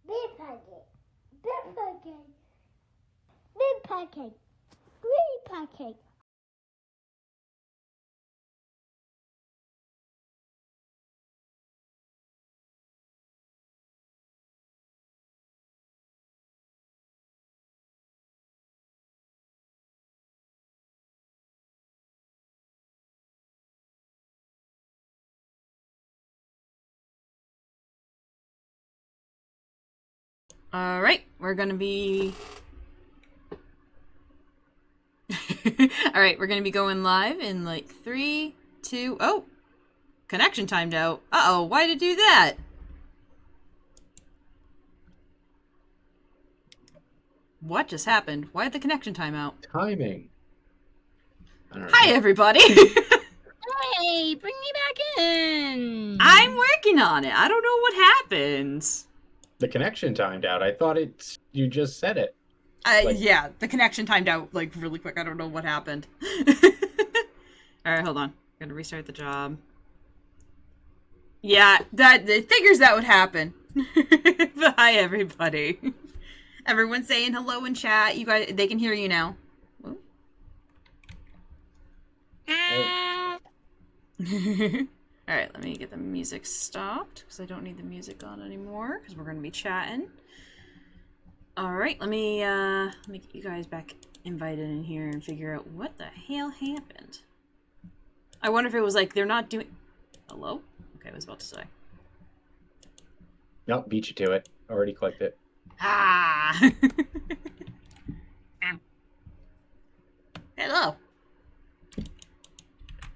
Big pancake. Big pancake. Big pancake. Green pancake. Alright, we're gonna be... Alright, we're gonna be going live in like 3, 2... Oh! Connection timed out. Uh-oh, why did it do that? What just happened? Why did the connection time out? Timing. Hi, everybody! Hey, bring me back in! I'm working on it. I don't know what happened. The connection timed out. I thought you just said it. Yeah, the connection timed out, like, really quick. I don't know what happened. Alright, hold on. I'm gonna restart the job. Yeah, it figures that would happen. But hi, everybody. Everyone's saying hello in chat. You guys, they can hear you now. Alright, let me get the music stopped, because I don't need the music on anymore, because we're going to be chatting. Alright, let me get you guys back invited in here and figure out what the hell happened. I wonder if it was like, they're not doing... Hello? Okay, I was about to say. Nope, beat you to it. Already clicked it. Ah! Hello.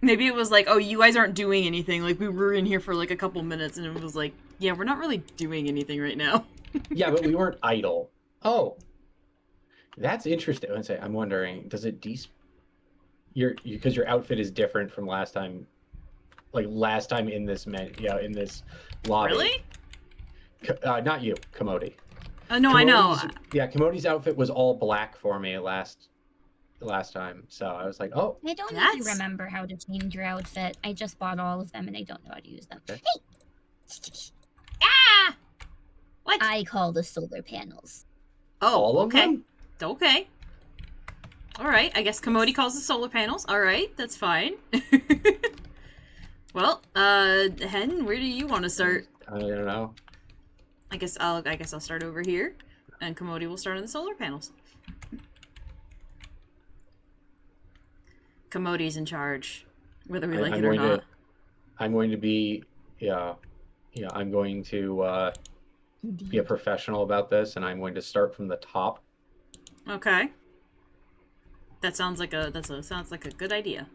Maybe it was like, oh, you guys aren't doing anything. Like, we were in here for like a couple minutes, and it was like, yeah, we're not really doing anything right now. Yeah, but we weren't idle. Oh. That's interesting. I'm wondering, does it because your outfit is different from last time, like last time in this in this lobby. Really? Not you, Kamody. No, I know. Yeah, Comody's outfit was all black for me last time, so I was like, oh. I don't even remember how to change your outfit. I just bought all of them and I don't know how to use them. Okay. Hey! Ah! What? I call the solar panels. Oh, all of okay. them? Okay. Alright, I guess Kamody calls the solar panels. Alright, that's fine. Well, Hen, where do you want to start? I don't know. I guess I'll start over here, and Kamody will start on the solar panels. Kamody's in charge, whether we like it or not. I'm going to be, I'm going to be a professional about this, and I'm going to start from the top. Okay. That sounds like a good idea.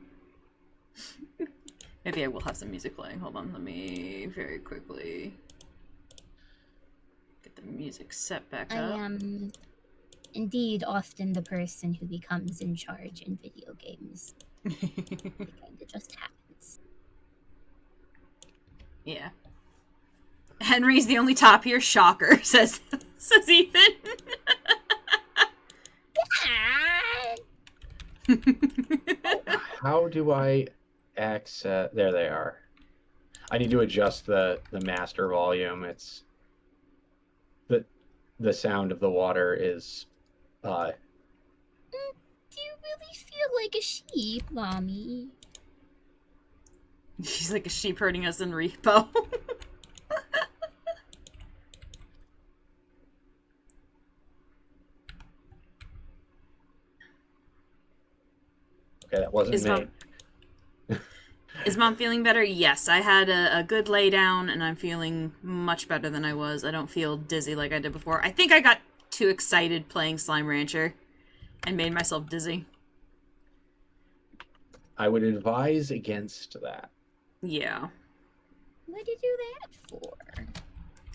Maybe I will have some music playing. Hold on, let me very quickly get the music set back up. I am indeed often the person who becomes in charge in video games. It kind of just happens. Yeah. Henry's the only top here. Shocker, says Ethan. How do I access? There they are. I need to adjust the master volume. It's the sound of the water is. Do you really feel like a sheep, Mommy? She's like a sheep herding us in repo. Okay, that wasn't me. Is Mom feeling better? Yes, I had a good lay down, and I'm feeling much better than I was. I don't feel dizzy like I did before. I think I got too excited playing Slime Rancher and made myself dizzy. I would advise against that. Yeah. What did you do that for?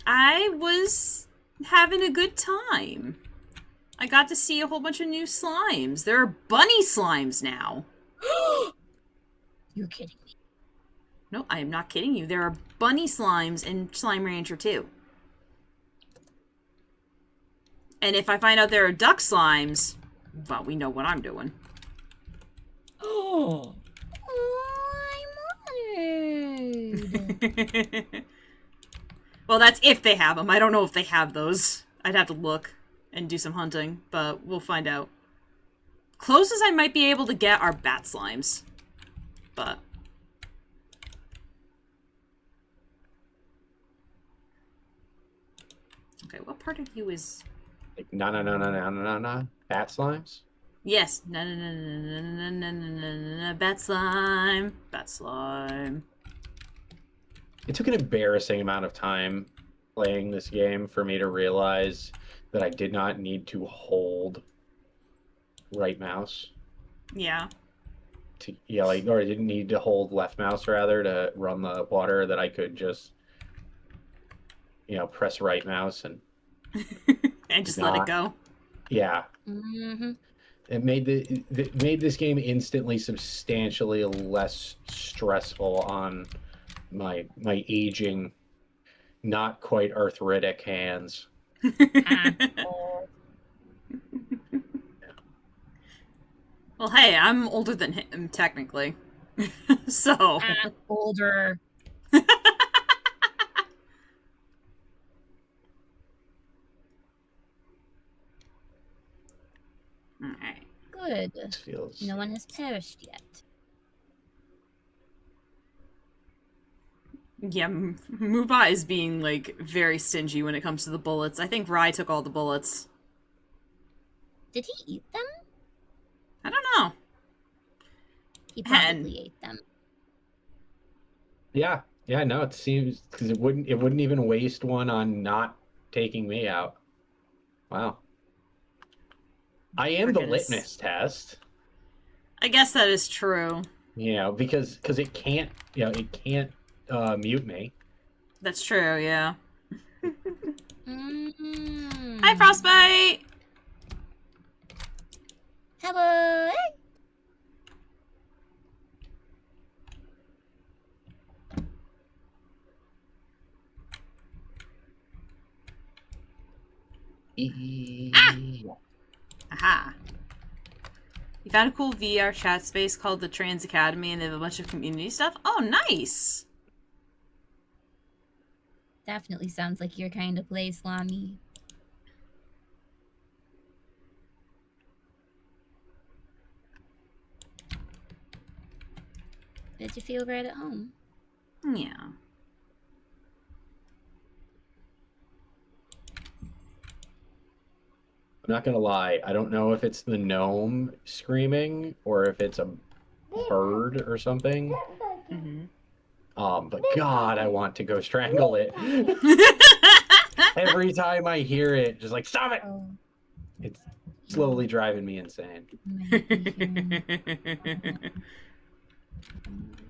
I was having a good time. I got to see a whole bunch of new slimes. There are bunny slimes now. You're kidding me. No, I am not kidding you. There are bunny slimes in Slime Rancher 2. And if I find out there are duck slimes, well, we know what I'm doing. Oh, I'm honored. Well, that's if they have them. I don't know if they have those. I'd have to look and do some hunting, but we'll find out. Closest I might be able to get are bat slimes. But... Okay, what part of you is... Like, no. Bat slimes? Yes. No, bat slime. Bat slime. It took an embarrassing amount of time playing this game for me to realize that I did not need to hold right mouse. Yeah. Or I didn't need to hold left mouse rather to run the water, that I could just, press right mouse and and just let it go. Yeah. Mm-hmm. It made this game instantly substantially less stressful on my aging, not quite arthritic hands. Well, hey, I'm older than him, technically. So... I'm older. Alright. Good. Feels... No one has perished yet. Yeah, Muba is being, like, very stingy when it comes to the bullets. I think Rye took all the bullets. Did he eat them? I don't know. He probably ate them. Yeah, no, it seems, because it wouldn't even waste one on not taking me out. Wow. I am the litmus test. I guess that is true. Because it can't, mute me. That's true, yeah. Mm-hmm. Hi, Frostbite! Hello! Aha. You found a cool VR chat space called the Trans Academy, and they have a bunch of community stuff. Oh, nice! Definitely sounds like your kind of place, Lami. Did you feel right at home? Yeah. I'm not gonna lie, I don't know if it's the gnome screaming or if it's a bird or something. Mm-hmm. But God, I want to go strangle it. Every time I hear it, just like, stop it! Oh. It's slowly driving me insane.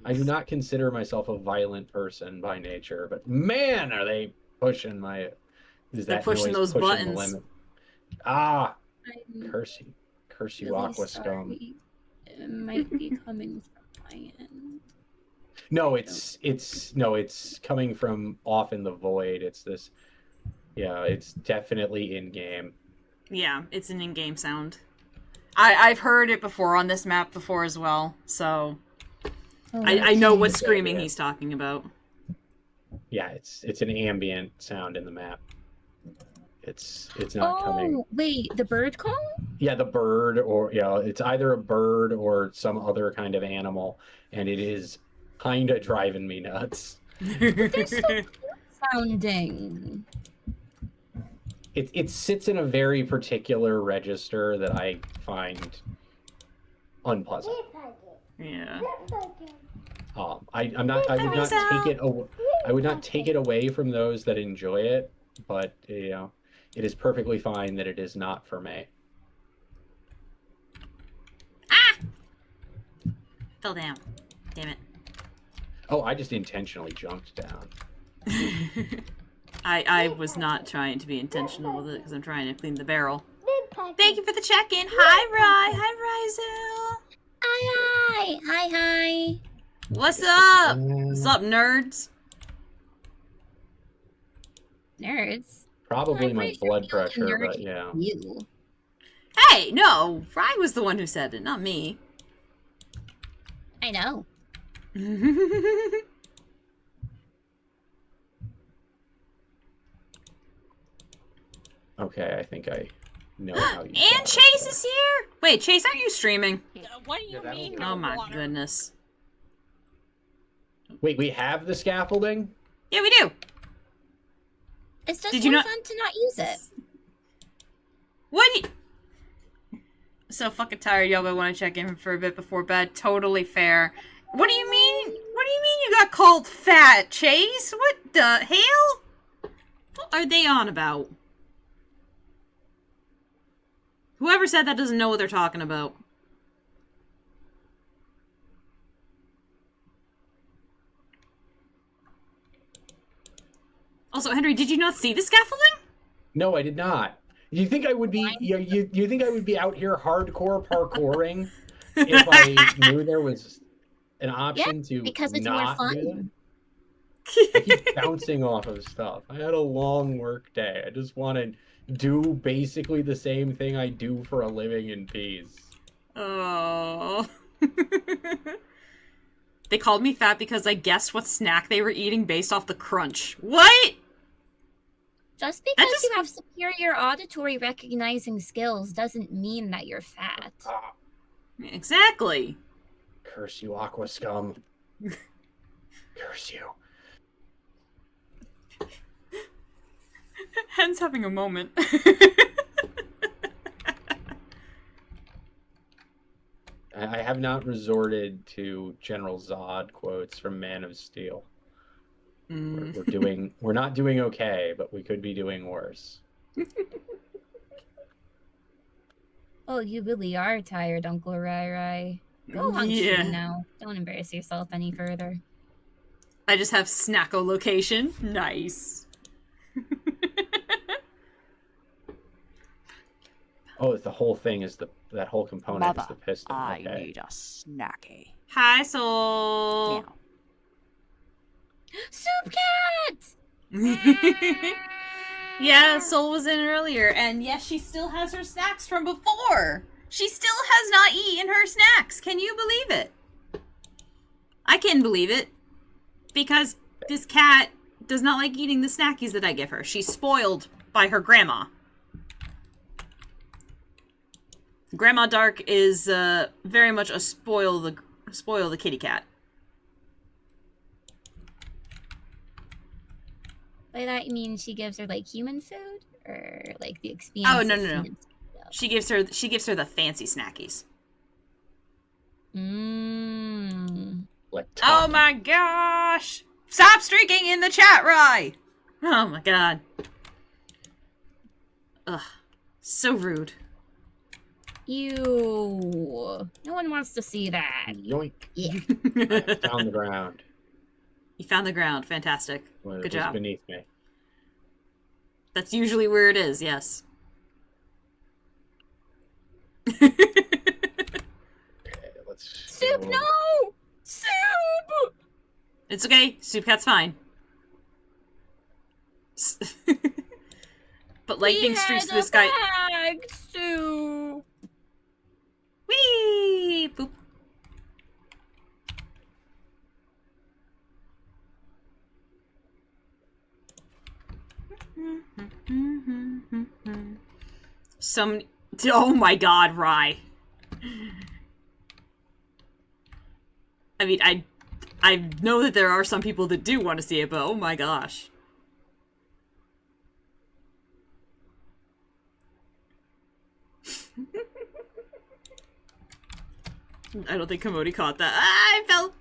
I do not consider myself a violent person by nature, but man, are they pushing my... They're pushing those buttons. The limit. Ah! Curse you, Really aqua scum. It might be coming from my end. No, it's coming from off in the void. It's this, it's definitely in game. Yeah, it's an in-game sound. I've heard it before on this map before as well, so I know what screaming he's talking about. Yeah, it's an ambient sound in the map. It's not coming. Oh, wait, the bird call? Yeah, the bird, or it's either a bird or some other kind of animal, and it is kind of driving me nuts. They're so cute sounding. It sits in a very particular register that I find unpleasant. Yeah. I would not take it away from those that enjoy it, but it is perfectly fine that it is not for me. Ah! Fell down. Damn it. Oh, I just intentionally jumped down. I was not trying to be intentional with it because I'm trying to clean the barrel. Thank you for the check-in. Hi, Rye. Hi, Ryzel. Hi. What's up? What's up, nerds? Nerds? Probably my blood pressure, but yeah. You. Hey, no. Rye was the one who said it, not me. I know. Okay, I think I know how you. And Chase is here. Wait, Chase, aren't you streaming? What do you mean? Oh No my water? goodness. Wait, we have the scaffolding? Yeah, we do. It's just Did you more not- fun to not use it. What? So fucking tired, y'all. But want to check in for a bit before bed. Totally fair. What do you mean? What do you mean you got called fat, Chase? What the hell? What are they on about? Whoever said that doesn't know what they're talking about. Also, Henry, did you not see the scaffolding? No, I did not. You think I would be? You think I would be out here hardcore parkouring if I knew there was an option to Because it's more not do that? fun. I keep bouncing off of stuff. I had a long work day. I just want to do basically the same thing I do for a living in peace. Oh. They called me fat because I guessed what snack they were eating based off the crunch. What? Just because you have superior auditory recognizing skills doesn't mean that you're fat. Ah, Exactly. curse you, Aqua Scum. Curse you. Hen's having a moment. I have not resorted to General Zod quotes from Man of Steel. We're not doing okay, but we could be doing worse. Oh, you really are tired, Uncle Rai Rai. Go hunt Yeah. now. Don't embarrass yourself any further. I just have snacko location. Nice. Oh, the whole thing is that whole component is Mother, the piston. I Okay. need a snacky. Hi, Soul. Meow. Soup cat! Yeah, Soul was in earlier, and yes, she still has her snacks from before. She still has not eaten her snacks. Can you believe it? I can believe it. Because this cat does not like eating the snackies that I give her. She's spoiled by her grandma. Grandma Dark is very much a spoil the kitty cat. By that you mean she gives her like human food? Or like the experience? Oh, no, of no, no. human stuff? She gives her the fancy snackies. Like Oh Tom. my gosh! Stop streaking in the chat, Rye! Oh my god. Ugh. So rude. Ew. No one wants to see that. Yoink. Yeah. I found the ground. You found the ground. Fantastic. When it Good was job. beneath me. That's usually where it is, yes. Okay, let's Soup, go. no! Soup! It's okay. Soup Cat's fine. But lightning streaks through the sky. Bag, soup! Whee! Boop. Oh my god, Rye. I mean, I know that there are some people that do want to see it, but oh my gosh. I don't think Kamody caught that. I fell.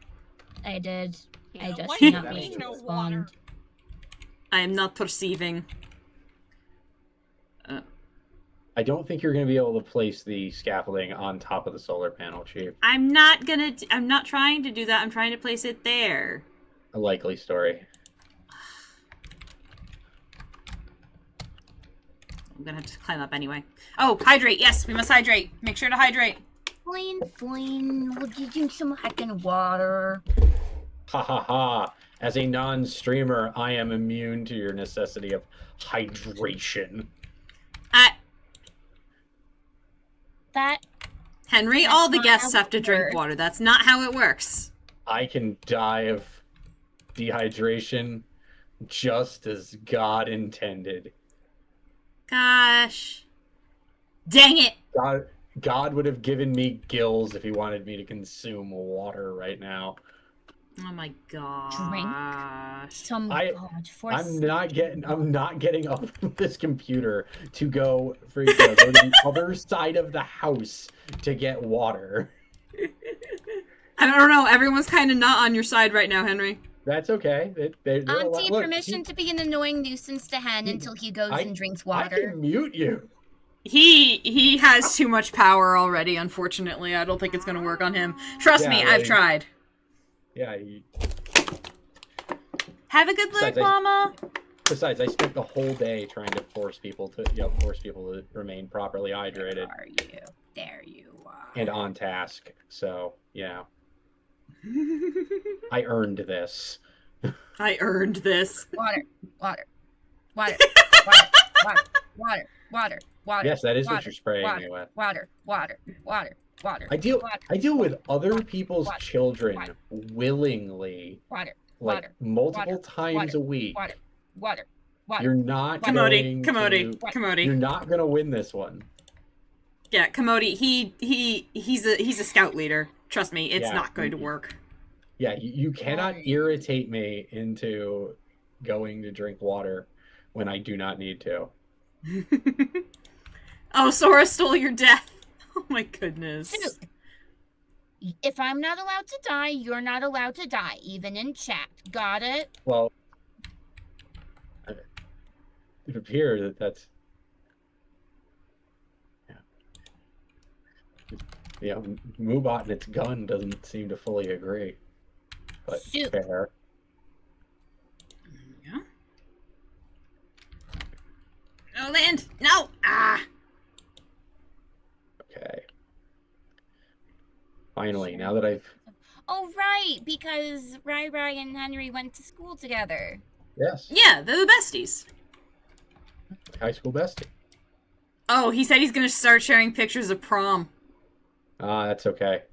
I did. I Yeah, just what did do not you wish mean to no respond. water? I am not perceiving. I don't think you're going to be able to place the scaffolding on top of the solar panel, Chief. I'm not trying to do that. I'm trying to place it there. A likely story. I'm gonna have to climb up anyway. Oh, hydrate. Yes, we must hydrate. Make sure to hydrate. Fine. We'll give you some heckin' water. Ha ha ha. As a non-streamer, I am immune to your necessity of hydration. That Henry, That's all the not guests how have to it drink works. water. That's not how it works. I can die of dehydration just as God intended. Gosh. Dang it! God would have given me gills if he wanted me to consume water right now. Oh my gosh. Drink some God for I'm not getting up from this computer to go go to the other side of the house to get water. I don't know. Everyone's kind of not on your side right now, Henry. That's okay. Auntie, permission to be an annoying nuisance to Hen until he goes and drinks water. I can mute you. He has too much power already, unfortunately. I don't think it's going to work on him. Trust me, I've tried. Yeah. Have a good look, Mama. Besides, I spent the whole day trying to force people to remain properly hydrated. Where are you? There you are. And on task. So, yeah. I earned this. I earned this. Water. Yes, that is what you're spraying me with. Water. I deal with other people's children willingly. Multiple times a week. Water. You're not Kamody. You're not gonna win this one. Yeah, Kamody, he's a scout leader. Trust me, it's not going to work. Yeah, you cannot irritate me into going to drink water when I do not need to. Oh, Sora stole your death. Oh my goodness. If I'm not allowed to die, you're not allowed to die, even in chat. Got it? Well, it appears that that's... Yeah, Moobot and its gun doesn't seem to fully agree. But fair. Yeah. No, land! No! Ah! Okay. Finally, now that I've... Oh, right, because Rai and Henry went to school together. Yes. Yeah, they're the besties. High school bestie. Oh, he said he's gonna start sharing pictures of prom. That's okay.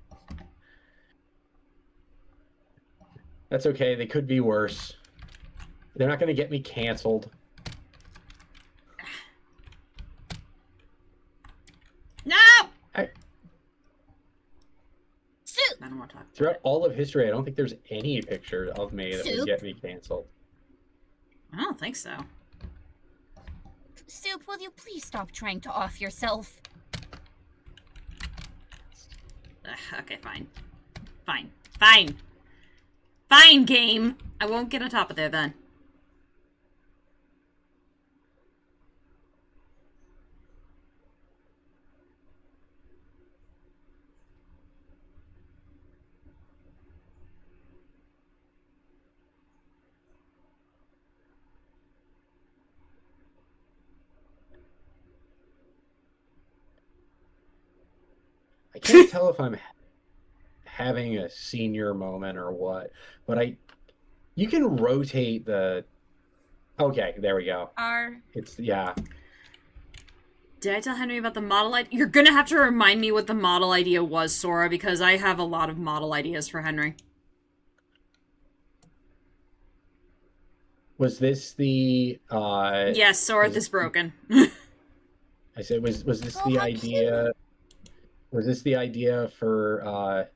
That's okay. They could be worse. They're not going to get me canceled. No! I don't want to talk. Throughout all of history, I don't think there's any picture of me that would get me canceled. I don't think so. Soup, will you please stop trying to off yourself? Okay, Fine, game. I won't get on top of there then. I can't tell if I'm having a senior moment or what, but you can rotate the... Okay, there we go. Yeah. Did I tell Henry about the model idea? You're gonna have to remind me what the model idea was, Sora, because I have a lot of model ideas for Henry. Was this the... Yes, Sora is broken. I said, was this the idea... Was this the idea for...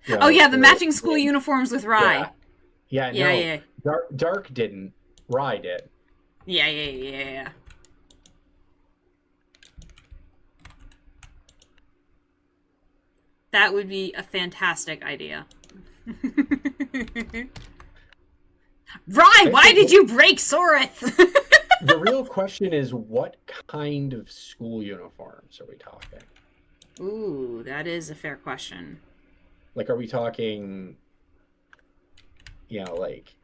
oh yeah, the matching school uniforms with Rai. Yeah. Dark didn't. Rai did. Yeah. That would be a fantastic idea. Rai, why did you break Sorith? The real question is, what kind of school uniforms are we talking? Ooh, that is a fair question. Like, are we talking, like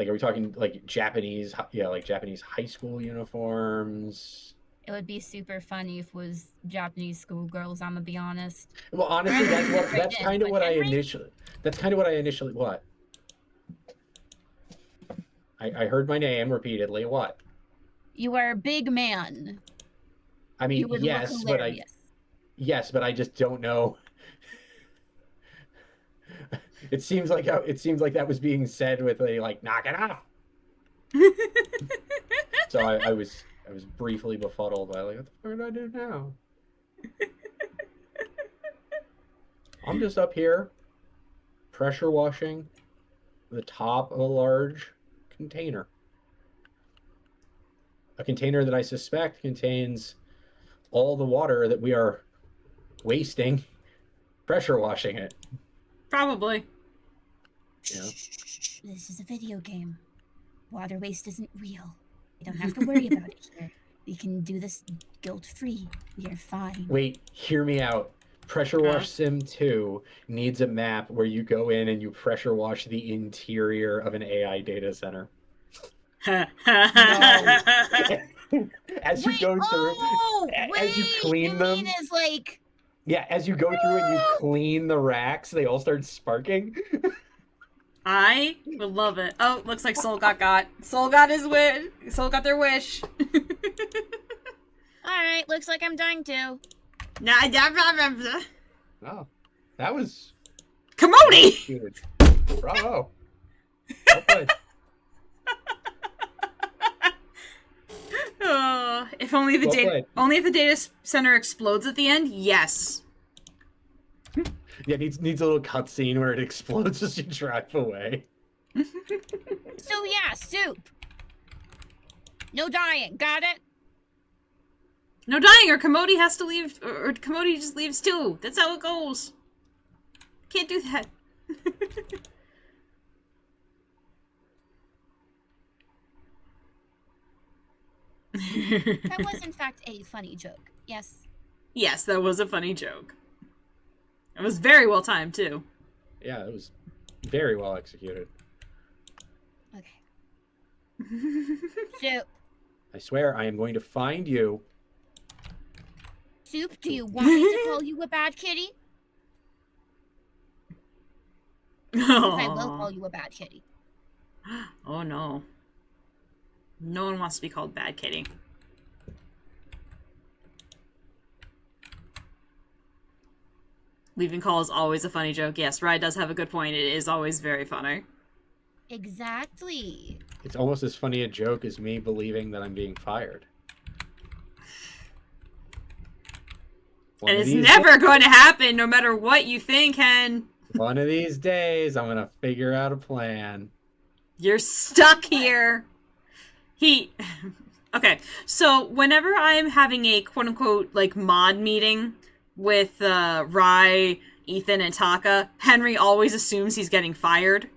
are we talking, like, Japanese, like Japanese high school uniforms? It would be super funny if it was Japanese schoolgirls, I'm gonna be honest. Well, honestly, that's kind of what I initially, what? I heard my name repeatedly, what? You are a big man. I mean, yes, but I just don't know. It seems like that was being said with a, like, knock it off. So I was briefly befuddled by like, what the fuck did I do now? I'm just up here pressure washing the top of a large container. A container that I suspect contains all the water that we are wasting pressure washing it. Probably. Yeah. This is a video game. Water waste isn't real. We don't have to worry about it here. We can do this guilt-free. We are fine. Wait, hear me out. Pressure Wash Sim 2 needs a map where you go in and you pressure wash the interior of an AI data center. As you go through, as you clean them, is like... yeah, as you go through and you clean the racks, they all start sparking. I would love it. Oh, looks like Soul got. Soul got his wish. Soul got their wish. Alright, looks like I'm dying too. Oh, that was Kamody! good. Bravo. Well played. Oh, if only the if the data center explodes at the end, yes. Yeah, needs a little cutscene where it explodes as you drive away. So yeah, soup. No dying, got it? No dying, or Kamody has to leave, or Kamody just leaves too. That's how it goes. Can't do that. That was in fact a funny joke. Yes. Yes, that was a funny joke. It was very well timed too. Yeah, it was very well executed. Okay. Soup. I swear I am going to find you. Soup, do you want me to call you a bad kitty? Because I will call you a bad kitty. Oh no. No one wants to be called Bad Kitty. Leaving call is always a funny joke. Yes, Rye does have a good point. It is always very funny. Exactly. It's almost as funny a joke as me believing that I'm being fired. And it's never going to happen, no matter what you think, Hen. One of these days, I'm going to figure out a plan. You're stuck here. Okay, so whenever I'm having a quote-unquote, like, mod meeting with Rye, Ethan, and Taka, Henry always assumes he's getting fired.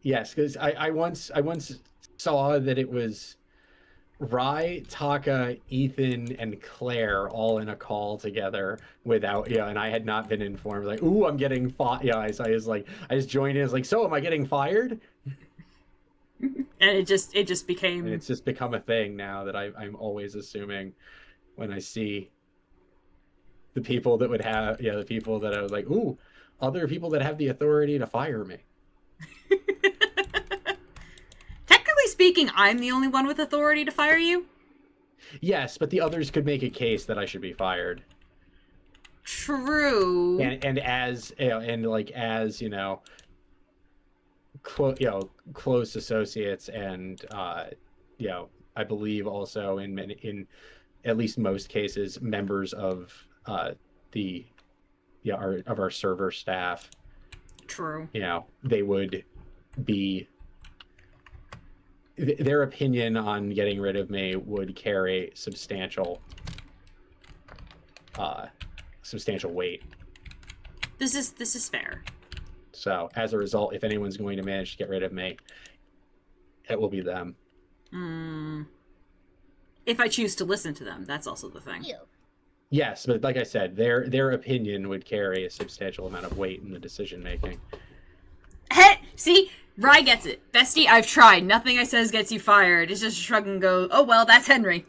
Yes, because I once saw that it was Rye, Taka, Ethan, and Claire all in a call together without, and I had not been informed. Like, ooh, I'm getting fired. Yeah, I was like, I just joined in. I was like, so am I getting fired? And it just became... And it's just become a thing now that I'm always assuming when I see the people that would have, the people that I was like, ooh, other people that have the authority to fire me. Technically speaking, I'm the only one with authority to fire you. Yes, but the others could make a case that I should be fired. True. And as close associates, and I believe also in at least most cases members of our server staff. True. They would be, their opinion on getting rid of me would carry substantial weight. This is fair. So as a result, if anyone's going to manage to get rid of me, it will be them. If I choose to listen to them, that's also the thing. Ew. Yes, but like I said, their opinion would carry a substantial amount of weight in the decision making. See? Rye gets it. Bestie, I've tried. Nothing I says gets you fired. It's just shrug and go, oh well, that's Henry.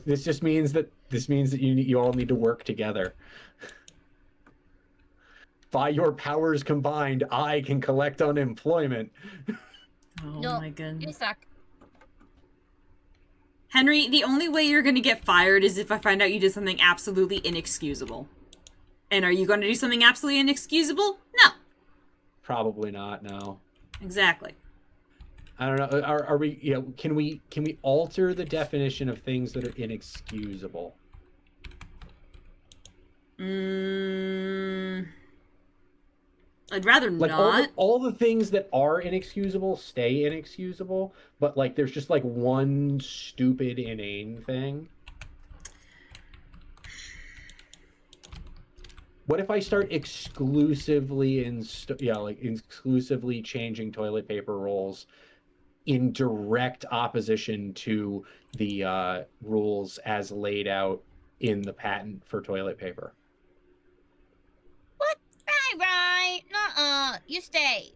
This just means that you all need to work together. By your powers combined, I can collect unemployment. Oh no, my goodness. You suck. Henry, the only way you're gonna get fired is if I find out you did something absolutely inexcusable. And are you gonna do something absolutely inexcusable? No. Probably not. No. Exactly. I don't know. Are we? You know, can we alter the definition of things that are inexcusable? I'd rather Like not. all the things that are inexcusable stay inexcusable, but like there's just like one stupid inane thing. What if I start exclusively exclusively changing toilet paper rolls in direct opposition to the rules as laid out in the patent for toilet paper? What? Right. Nuh-uh. You stay.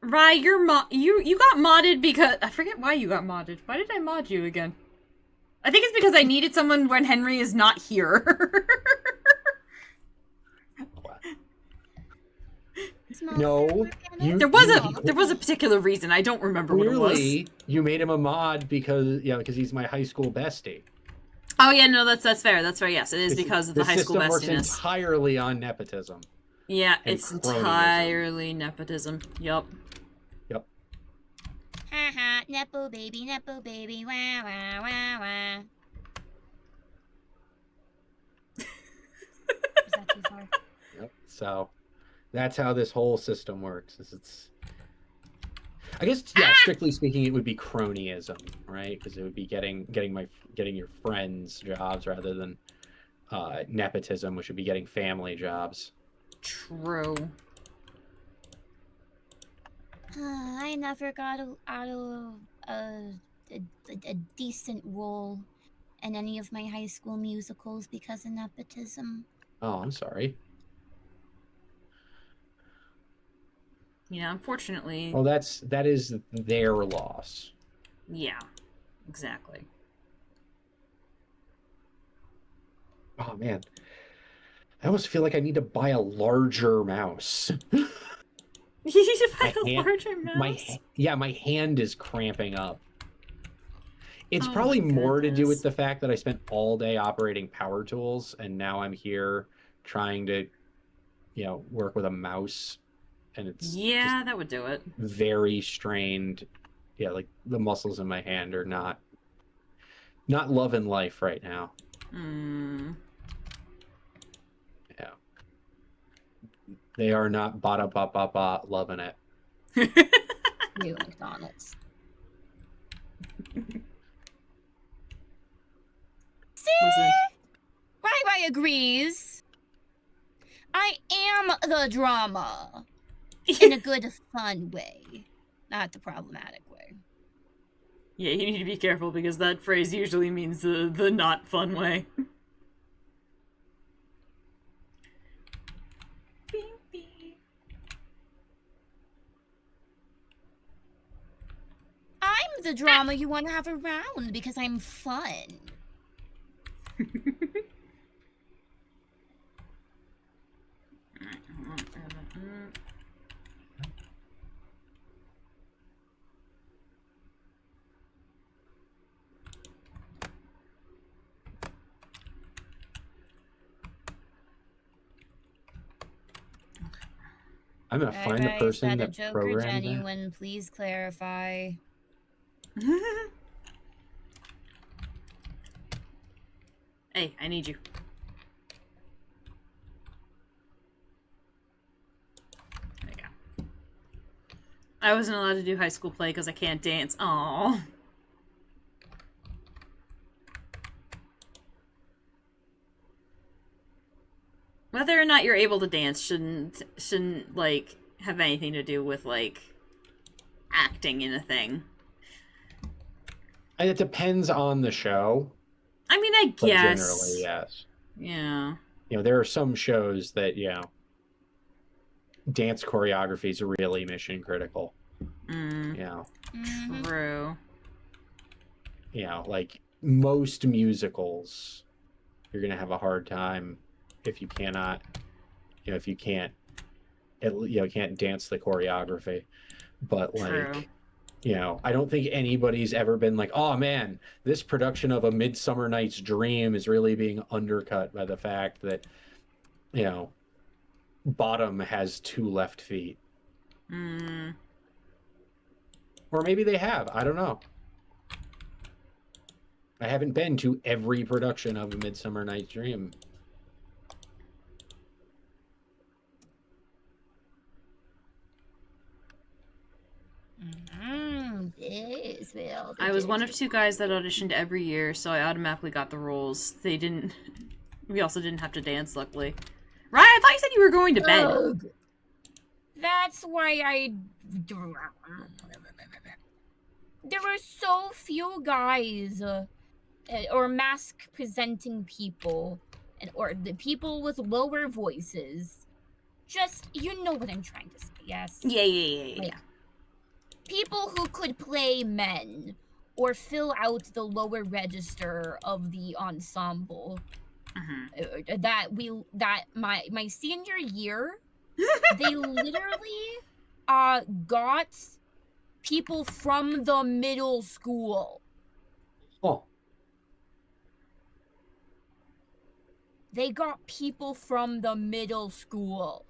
Rye, you got modded because I forget why you got modded. Why did I mod you again? I think it's because I needed someone when Henry is not here. No, there was a particular reason. I don't remember what it was. Clearly, you made him a mod because he's my high school bestie. Oh yeah, no, that's fair. That's fair. Yes, it is because of the high school bestiness. The system works entirely on nepotism. Yeah, it's entirely nepotism. Yup. Yep. Haha, nepo baby, wah wah wah wah. Is that too far? Yep. So that's how this whole system works. I guess, strictly speaking, it would be cronyism, right? Because it would be getting your friends jobs rather than nepotism, which would be getting family jobs. True. I never got out of a decent role in any of my high school musicals because of nepotism. Oh, I'm sorry. Yeah, unfortunately. Well, that is their loss. Yeah, exactly. Oh man, I almost feel like I need to buy a larger mouse. You need to buy a larger mouse? My hand is cramping up. It's probably more to do with the fact that I spent all day operating power tools, and now I'm here trying to, work with a mouse, and it's that would do it. Very strained. Yeah, like the muscles in my hand are not loving life right now. Yeah. They are not ba-da-ba-ba-ba loving it. New McDonald's. See? Rai agrees. I am the drama. In a good, fun way. Not the problematic way. Yeah, you need to be careful because that phrase usually means the not fun way. I'm the drama you want to have around because I'm fun. I'm gonna find the person that programmed that. Genuine, please clarify. Hey, I need you. There you go. I wasn't allowed to do high school play because I can't dance. Aww. Whether or not you're able to dance shouldn't like have anything to do with like acting in a thing. And it depends on the show. I mean, I guess. Generally, yes. Yeah. There are some shows that, dance choreography is really mission critical. True. Like most musicals, you're going to have a hard time if you cannot, if you can't dance the choreography. But like, True. I don't think anybody's ever been like, oh man, this production of A Midsummer Night's Dream is really being undercut by the fact that, bottom has 2 left feet. Hmm. Or maybe they have. I don't know. I haven't been to every production of A Midsummer Night's Dream. This will I was one of 2 guys that auditioned every year, so I automatically got the roles. They didn't... We also didn't have to dance, luckily. Ryan, I thought you said you were going to bed. Ugh. That's why I... There were so few guys, or mask-presenting people, or the people with lower voices. Just, you know what I'm trying to say, yes? Yeah. People who could play men, or fill out the lower register of the ensemble. My senior year, they literally got people from the middle school. Oh. They got people from the middle school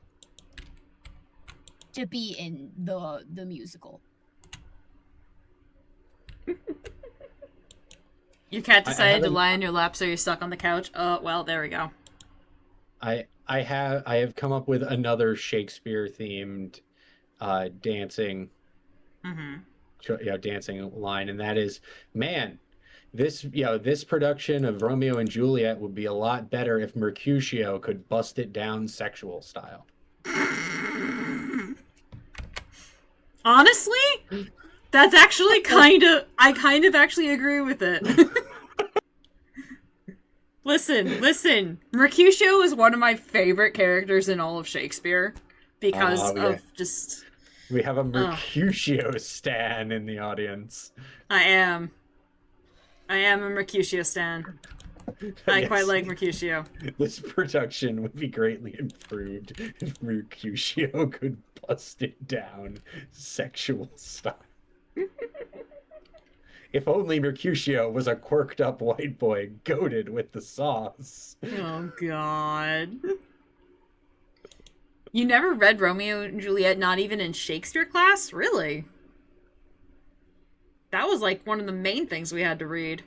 to be in the musical. Your cat decided to lie on your lap, so you're stuck on the couch. Oh, well, there we go. I have come up with another Shakespeare themed dancing dancing line, and that is, man, this production of Romeo and Juliet would be a lot better if Mercutio could bust it down sexual style. Honestly, that's actually I kind of actually agree with it. Listen. Mercutio is one of my favorite characters in all of Shakespeare because of just... We have a Mercutio stan in the audience. I am a Mercutio stan. I quite like Mercutio. This production would be greatly improved if Mercutio could bust it down sexual style. If only Mercutio was a quirked up white boy goated with the sauce. Oh, God. You never read Romeo and Juliet, not even in Shakespeare class? Really? That was like one of the main things we had to read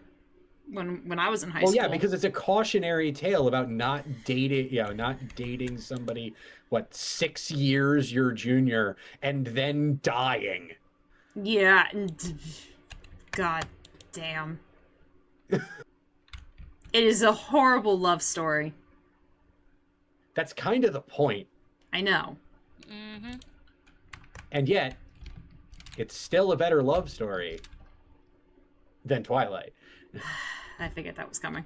when I was in high school. Well, yeah, because it's a cautionary tale about not dating somebody, 6 years your junior, and then dying. Yeah, God damn. It is a horrible love story. That's kind of the point. I know. Mm-hmm. And yet, it's still a better love story than Twilight. I figured that was coming.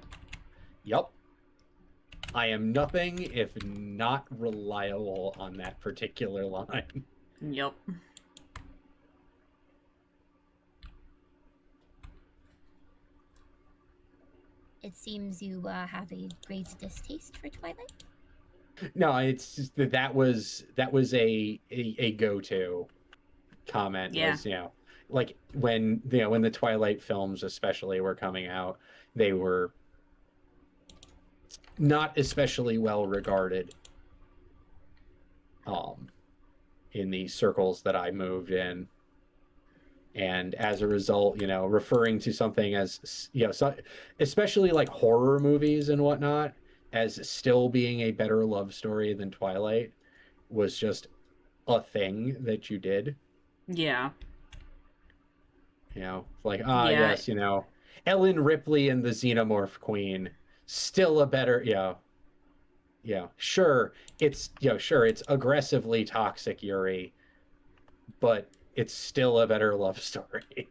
Yup. I am nothing if not reliable on that particular line. Yup. It seems you have a great distaste for Twilight. No, it's just that was a go-to comment. Yeah. Was, like when the Twilight films especially were coming out, they were not especially well regarded in the circles that I moved in. And as a result, referring to something as, especially like horror movies and whatnot, as still being a better love story than Twilight was just a thing that you did. Yeah. Yes, Ellen Ripley and the Xenomorph Queen, still a better, sure, it's aggressively toxic, Yuri, but it's still a better love story.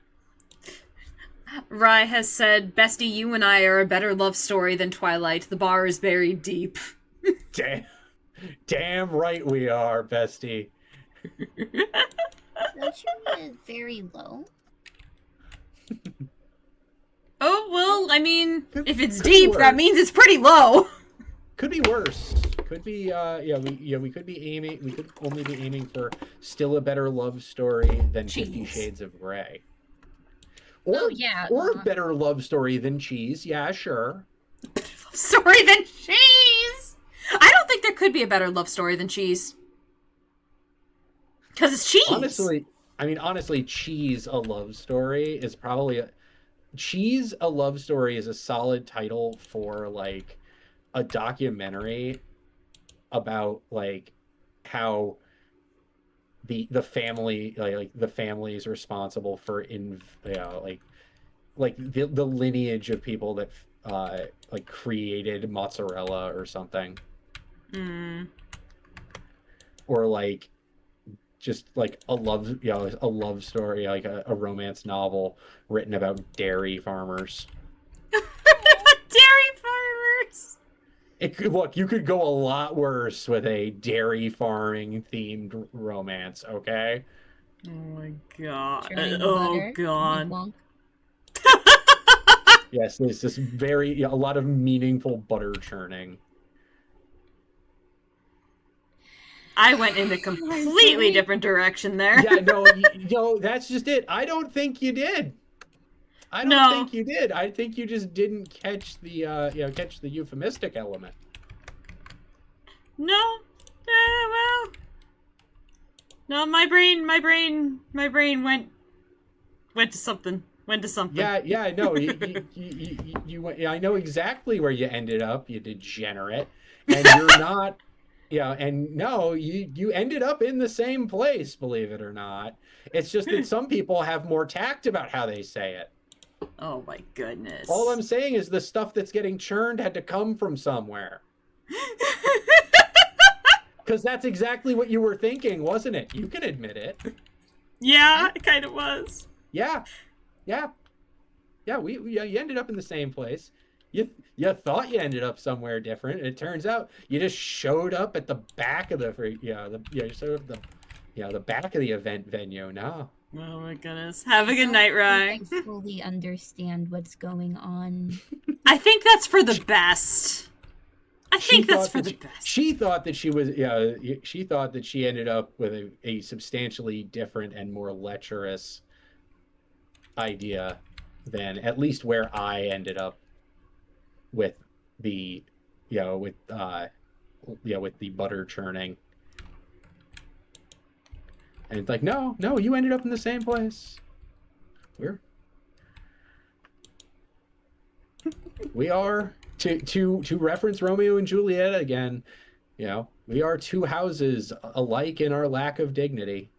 Rye has said, Bestie, you and I are a better love story than Twilight. The bar is buried deep. Damn right we are, Bestie. Don't you very low? Oh, well, I mean, if it's deep, that means it's pretty low. Could be worse. Could be, we could be aiming, we could only be aiming for still a better love story than 50 Shades of Grey. Or a better love story than Cheese. Yeah, sure. Story than Cheese? I don't think there could be a better love story than cheese. Because it's cheese. Honestly, Cheese, a love story is probably Cheese, a love story is a solid title for like a documentary about like how the family like the family is responsible for like the lineage of people that like created mozzarella or something. Or like just like a love story, like a romance novel written about dairy farmers. Dairy farmers. Look, you could go a lot worse with a dairy farming themed romance, okay? Oh my god. Churning Oh butter, god. wonk, Yes, there's this a lot of meaningful butter churning. I went in a completely different direction there. Yeah, no, that's just it. I don't think you did. I don't think you did. I think you just didn't catch the catch the euphemistic element. No. Well. No, my brain went to something. Yeah, no, you went. I know exactly where you ended up, you degenerate, and you're not. Yeah, and no, you ended up in the same place, believe it or not. It's just that some people have more tact about how they say it. Oh my goodness. All I'm saying is the stuff that's getting churned had to come from somewhere. Because that's exactly what you were thinking, wasn't it? You can admit it. Yeah, it kind of was. Yeah. You ended up in the same place. You thought you ended up somewhere different. And it turns out you just showed up at the back of the back of the event venue. No. Oh my goodness. Have a good night, Rye. I fully understand what's going on. I think that's for the best. She thought that she ended up with a substantially different and more lecherous idea than at least where I ended up with the with the butter churning. And it's like, no, you ended up in the same place. We are to reference Romeo and Juliet again, we are two houses alike in our lack of dignity.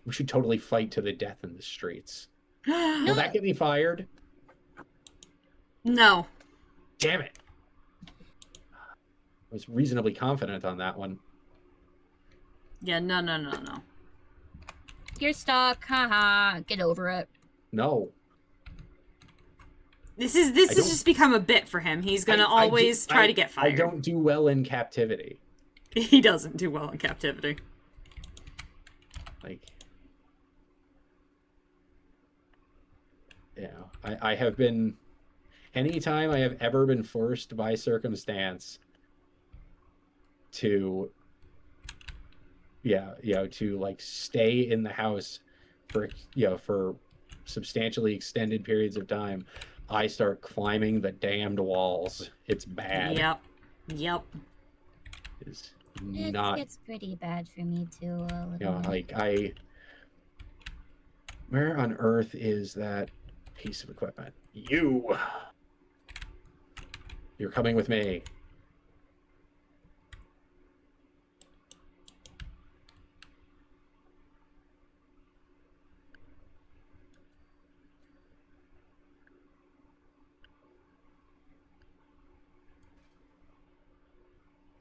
We should totally fight to the death in the streets. Will that get me fired? No. Damn it. I was reasonably confident on that one. Yeah, no. You're stuck, haha. Get over it. No. This has just become a bit for him. He's gonna always try to get fired. I don't do well in captivity. He doesn't do well in captivity. Like, I have been, anytime I have ever been forced by circumstance to like stay in the house for substantially extended periods of time, I start climbing the damned walls. It's bad. Yep. It's not. It's pretty bad for me too. Where on earth is that piece of equipment? You're coming with me.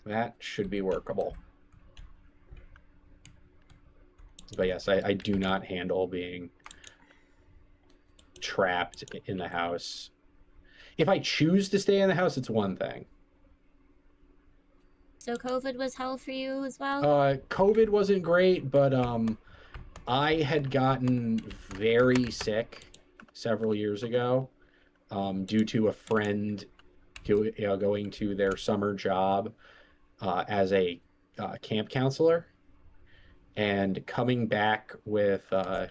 That should be workable. But yes, I do not handle being trapped in the house. If I choose to stay in the house, it's one thing. So COVID was hell for you as well? COVID wasn't great, but I had gotten very sick several years ago due to a friend going to their summer job as a camp counselor and coming back with a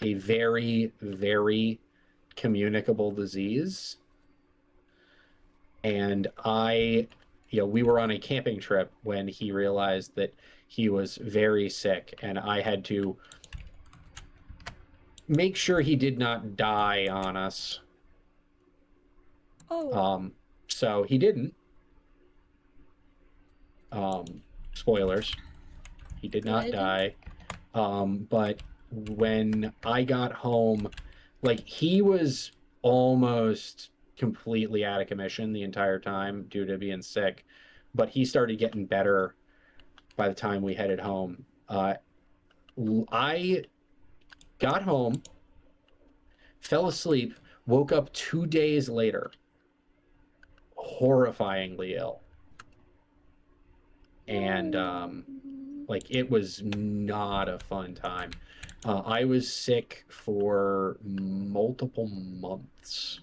very, very communicable disease. And we were on a camping trip when he realized that he was very sick, and I had to make sure he did not die on us. Oh. So he didn't. Spoilers. He did not Good. die. But when I got home, like, he was almost completely out of commission the entire time due to being sick, but he started getting better by the time we headed home. I got home, fell asleep, woke up 2 days later, horrifyingly ill. And like, it was not a fun time. I was sick for multiple months.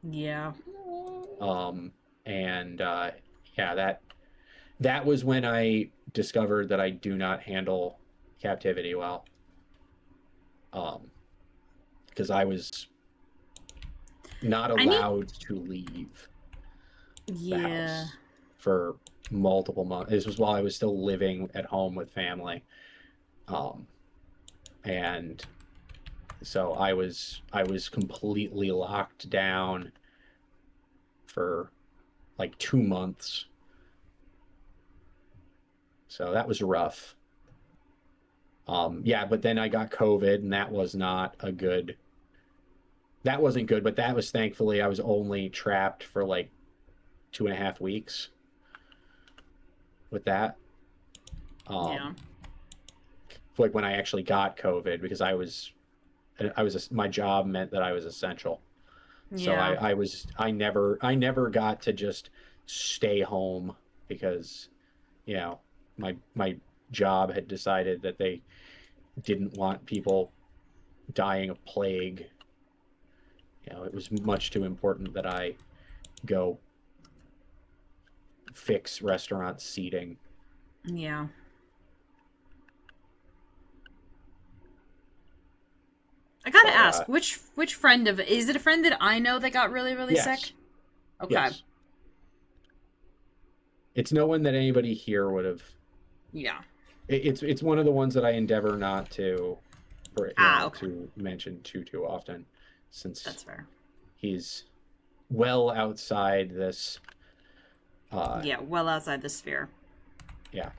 Yeah. And yeah, that was when I discovered that I do not handle captivity well. Because I was not allowed to leave the house for multiple months. This was while I was still living at home with family. And so I was completely locked down for like 2 months. So that was rough. Yeah, but then I got COVID, and that wasn't good, but that was, thankfully, I was only trapped for like 2.5 weeks with that. Like, when I actually got COVID, because my job meant that I was essential. Yeah. So I never got to just stay home because, my job had decided that they didn't want people dying of plague. It was much too important that I go fix restaurant seating. Yeah. I gotta ask, which friend is it a friend that I know that got really, really sick? Okay. Yes. It's no one that anybody here would have. Yeah. It's one of the ones that I endeavor not to to mention too often, since that's fair. He's well outside this. Well outside the sphere. Yeah.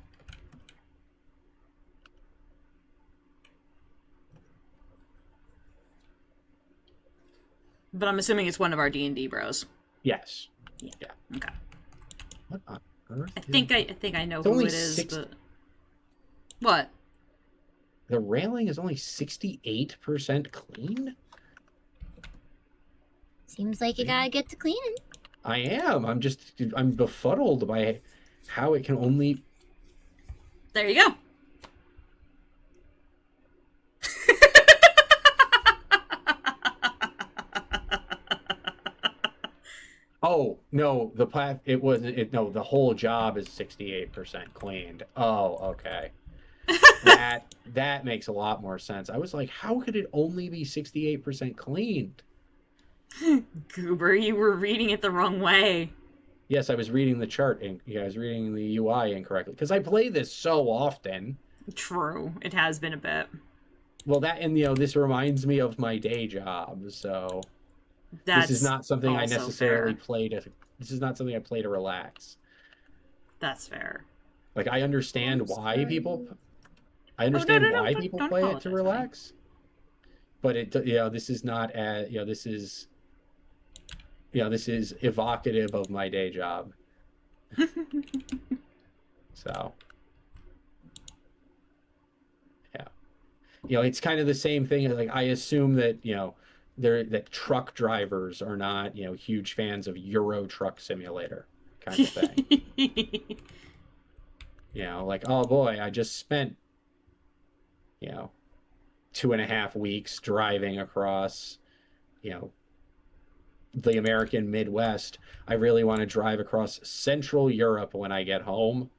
But I'm assuming it's one of our D&D bros. Yes. Yeah. Okay. What on earth? I think I know who it is, but what? The railing is only 68% clean? Seems like you gotta get to cleaning. I am. I'm befuddled by how it can only... There you go. Oh, no, the whole job is 68% cleaned. Oh, okay. That makes a lot more sense. I was like, how could it only be 68% cleaned? Goober, you were reading it the wrong way. Yes, I was reading the chart, and I was reading the UI incorrectly, because I play this so often. True, it has been a bit. Well, this reminds me of my day job, so... This is not something I necessarily play to... This is not something I play to relax. That's fair. Like, I understand why people... I understand why people play it to relax. But this is not as... this is... this is evocative of my day job. So... Yeah. It's kind of the same thing. Like, I assume that, that truck drivers are not, huge fans of Euro Truck Simulator kind of thing. Like, oh boy, I just spent, 2.5 weeks driving across, the American Midwest. I really want to drive across Central Europe when I get home.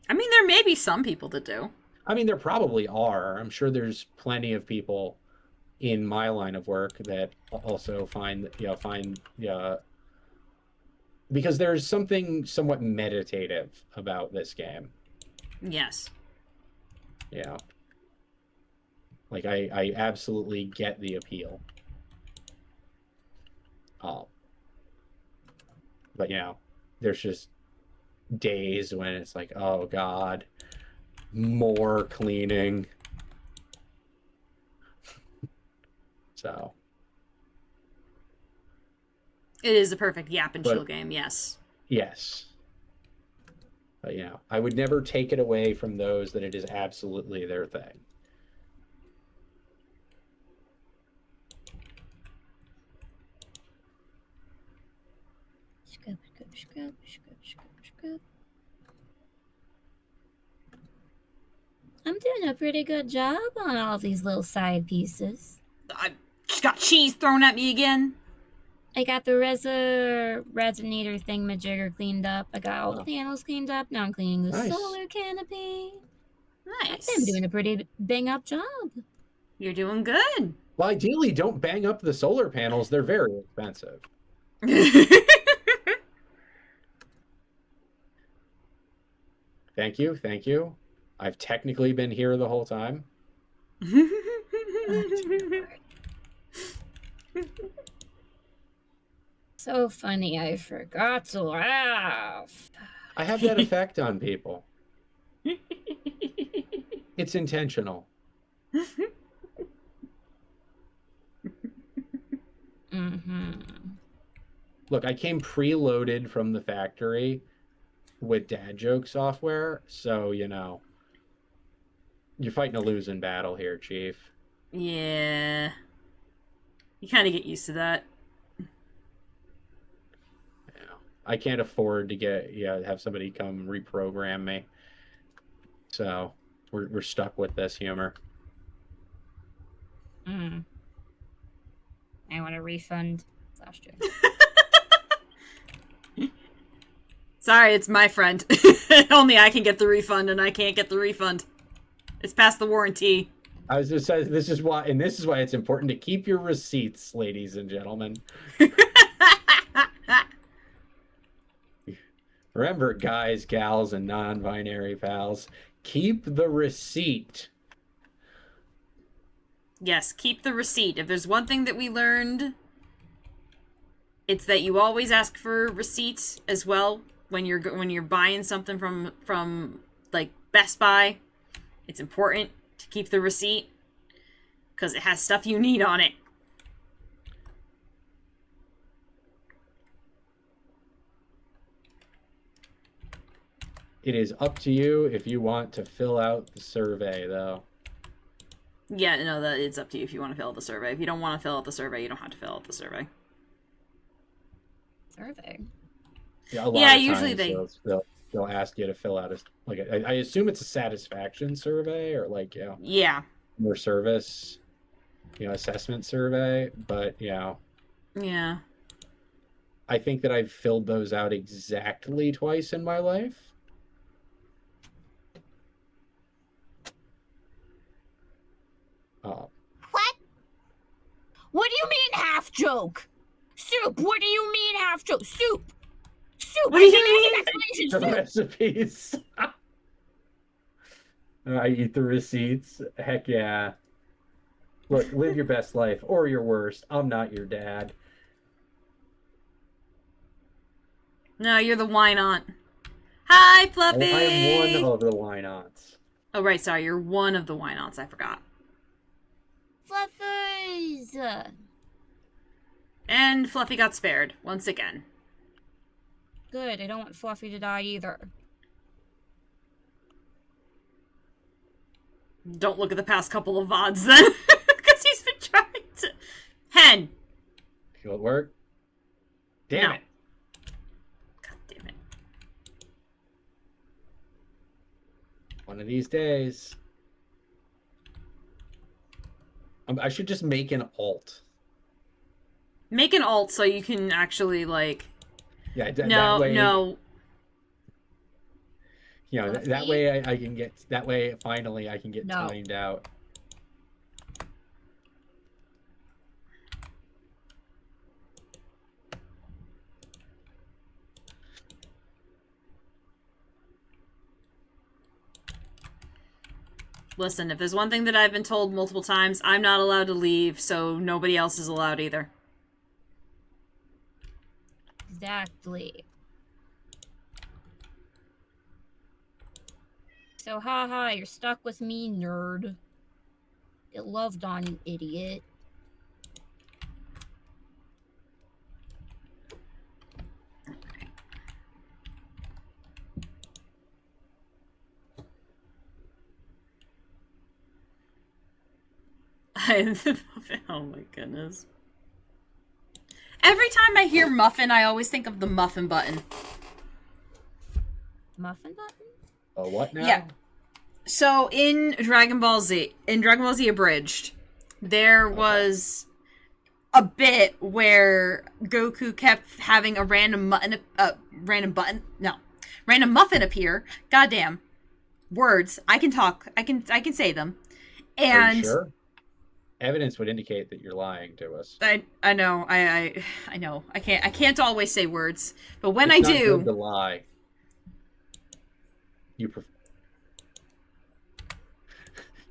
I mean, there may be some people that do. I mean, there probably are. I'm sure there's plenty of people in my line of work that also find because there's something somewhat meditative about this game. Yes. Yeah. Like I absolutely get the appeal. But there's just days when it's like, oh God, more cleaning. So It is a perfect yap and But- chill game, yes. yes. But I would never take it away from those that it is absolutely their thing. Scrub, scrub, scrub, scrub, scrub, scrub. I'm doing a pretty good job on all these little side pieces. I just got cheese thrown at me again. I got the resonator thingamajigger cleaned up. I got all the panels cleaned up. Now I'm cleaning the Nice. solar canopy. I'd Nice. say I'm doing a pretty bang-up job. You're doing good. Well, ideally, don't bang up the solar panels. They're very expensive. Thank you. Thank you. I've technically been here the whole time. So funny, I forgot to laugh. I have that effect on people. It's intentional. Mm-hmm. Look, I came preloaded from the factory with dad joke software, so you're fighting a losing battle here, Chief. Yeah. You kind of get used to that. I can't afford to have somebody come reprogram me. So we're stuck with this humor. I want a refund. Last year. Sorry, it's my friend. Only I can get the refund, and I can't get the refund. It's past the warranty. I was just saying, this is why it's important to keep your receipts, ladies and gentlemen. Remember, guys, gals, and non-binary pals, keep the receipt. Yes, keep the receipt. If there's one thing that we learned, it's that you always ask for receipts as well when you're buying something from like Best Buy. It's important to keep the receipt because it has stuff you need on it. It is up to you if you want to fill out the survey, though. Yeah, no, that it's up to you if you want to fill out the survey. If you don't want to fill out the survey, you don't have to fill out the survey. Survey. Yeah, a lot of usually times they'll ask you to fill out I assume it's a satisfaction survey or Yeah. More service, assessment survey. But Yeah. I think that I've filled those out exactly twice in my life. What? What do you mean half joke? Soup, what do you mean half joke? Soup! Soup! What do you I The can make recipes. I eat the receipts. Heck yeah. Look, live your best life or your worst. I'm not your dad. No, you're the wine aunt. Hi, Fluffy! I am one of the wine aunts. Oh, right, sorry. You're one of the wine aunts. I forgot. Fluffies! And Fluffy got spared, once again. Good, I don't want Fluffy to die either. Don't look at the past couple of VODs then. Because he's been trying to... Hen! Will it work? Damn No. it. God damn it. One of these days. I should just make an alt. Make an alt so you can actually, Yeah, No, that way, no. that way I can get, finally I can get No. timed out. Listen, if there's one thing that I've been told multiple times, I'm not allowed to leave, so nobody else is allowed either. Exactly. So, haha, you're stuck with me, nerd. Get loved on, you idiot. Oh my goodness. Every time I hear muffin, I always think of the muffin button. Muffin button? Oh, what now? Yeah. So in Dragon Ball Z Abridged, there was a bit where Goku kept having a random muffin appear. Goddamn. Words. I can talk. I can say them. And Are you sure? Evidence would indicate that you're lying to us. I know. I know. I can't always say words. But when It's I not do, good to lie. You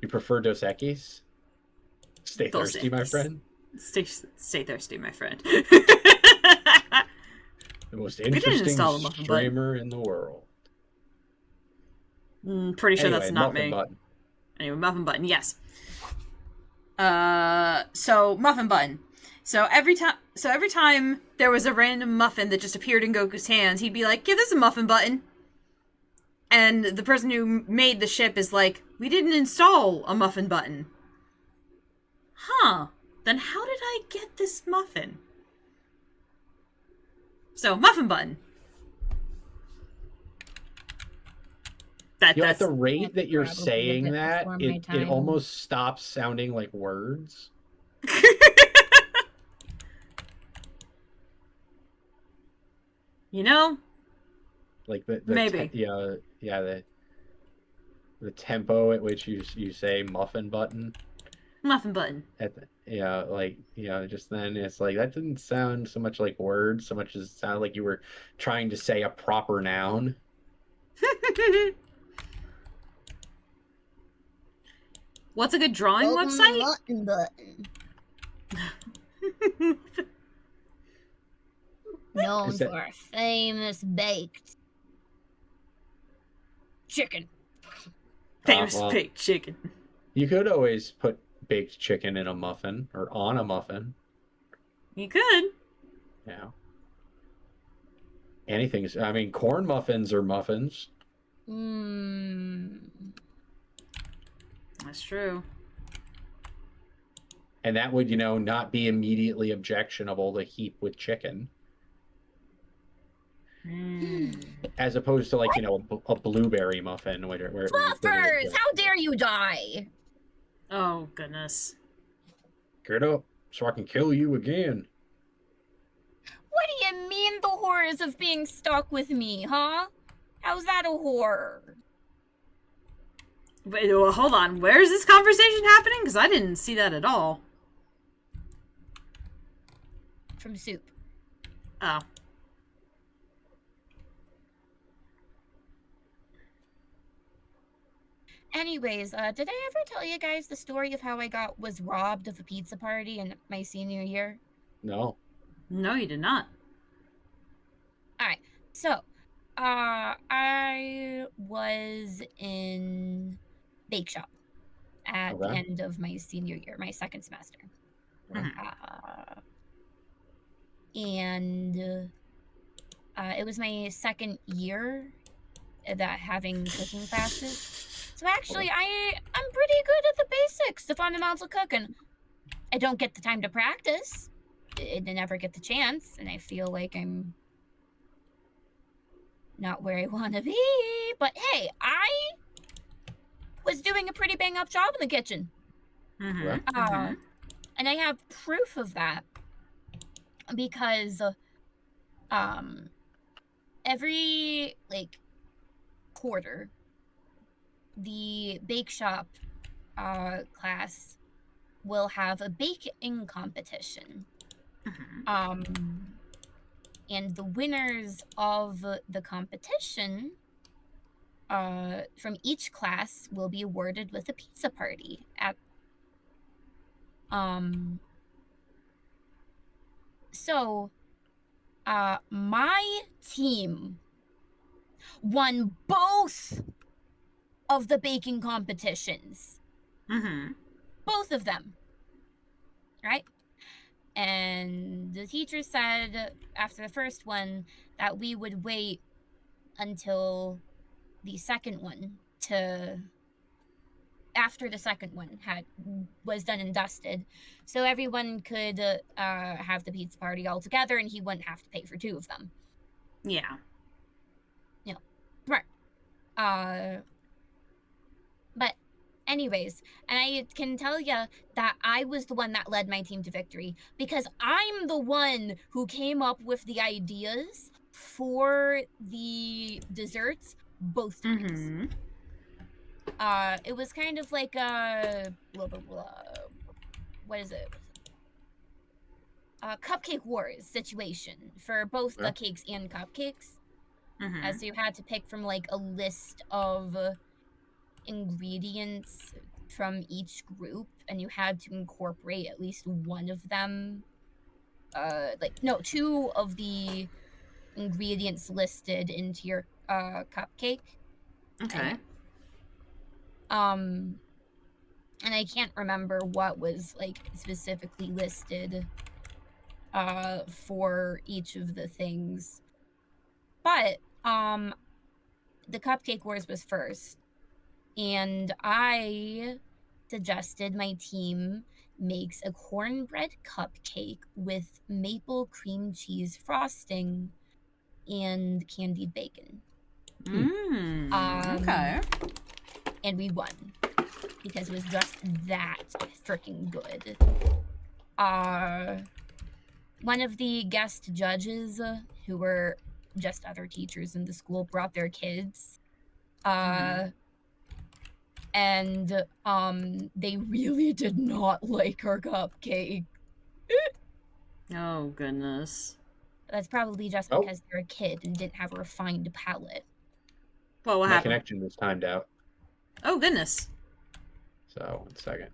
prefer Dos Equis? Stay Dos thirsty, my Equis. friend. Stay thirsty, my friend. The most interesting install a muffin button. streamer in the world. Pretty sure Anyway, that's not muffin me. button. Anyway, muffin button, yes. So muffin button. So every time there was a random muffin that just appeared in Goku's hands, he'd be like, "Yeah, this is a muffin button." And the person who made the ship is like, "We didn't install a muffin button." Huh. Then how did I get this muffin? So, muffin button. At the That's rate that you're probably a saying bit that, before my it time. almost stops sounding like words. You know? Like the Maybe. The tempo at which you say muffin button. Muffin button. Just then it's like that didn't sound so much like words, so much as it sounded like you were trying to say a proper noun. What's a good drawing website? Mutton button. Known Is that- for famous baked chicken. Famous well, baked chicken. You could always put baked chicken in a muffin or on a muffin. You could. Yeah. Anything's. I mean, corn muffins are muffins. That's true. And that would, not be immediately objectionable to heap with chicken. As opposed to, a blueberry muffin. Where Fluffers! How dare you die? Oh, goodness. Get up so I can kill you again. What do you mean the horrors of being stuck with me, huh? How's that a horror? Wait, well, hold on. Where is this conversation happening? Because I didn't see that at all. From soup. Oh. Anyways, did I ever tell you guys the story of how I was robbed of a pizza party in my senior year? No. No, you did not. Alright, so, I was in bake shop at the end of my senior year, my second semester. And it was my second year that having cooking classes. So actually, I'm pretty good at the basics, the fundamentals of cooking. I don't get the time to practice. I never get the chance, and I feel like I'm not where I want to be. But hey, I was doing a pretty bang-up job in the kitchen. And I have proof of that because every quarter, the bake shop class will have a baking competition. And the winners of the competition from each class will be awarded with a pizza party at so my team won both of the baking competitions. Mm-hmm. Both of them. Right? And the teacher said after the first one that we would wait until the second one after the second one was done and dusted, so everyone could have the pizza party all together, and he wouldn't have to pay for two of them. Yeah. Smart. But anyways, and I can tell you that I was the one that led my team to victory because I'm the one who came up with the ideas for the desserts both times. Mm-hmm. It was kind of like a what is it? A cupcake wars situation for both the cakes and cupcakes. Mm-hmm. So you had to pick from like a list of ingredients from each group, and you had to incorporate at least one of them. Two of the ingredients listed into your cupcake. Okay. And I can't remember what was like specifically listed for each of the things. But the cupcake wars was first, and I suggested my team makes a cornbread cupcake with maple cream cheese frosting and candied bacon. Okay. And we won because it was just that freaking good. One of the guest judges, who were just other teachers in the school, brought their kids. And they really did not like our cupcake. Oh, goodness. That's probably just because they're a kid and didn't have a refined palate. Well, what My happened? connection was timed out. Oh, goodness. So, 1 second.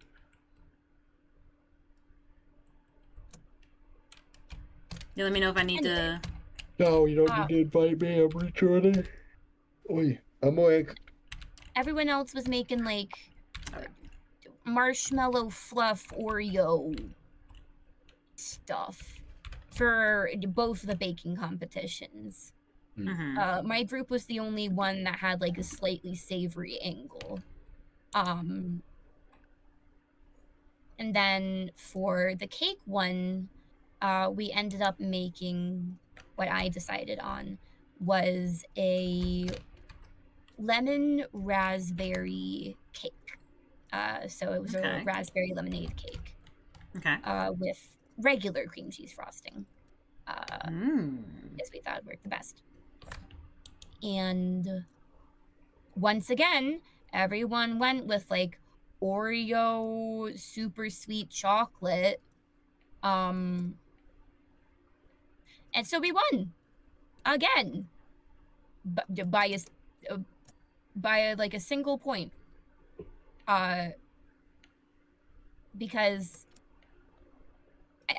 You let me know if I need to... No, you don't need to invite me. I'm recording. Oi, I'm awake. Everyone else was making, like, marshmallow fluff Oreo stuff for both the baking competitions. Mm-hmm. My group was the only one that had, like, a slightly savory angle. And then for the cake one, we ended up making what I decided on was a lemon raspberry cake. So it was a raspberry lemonade cake. Okay. With regular cream cheese frosting. Because we thought it worked the best. And once again, everyone went with like Oreo super sweet chocolate. And so we won again by like a single point. Because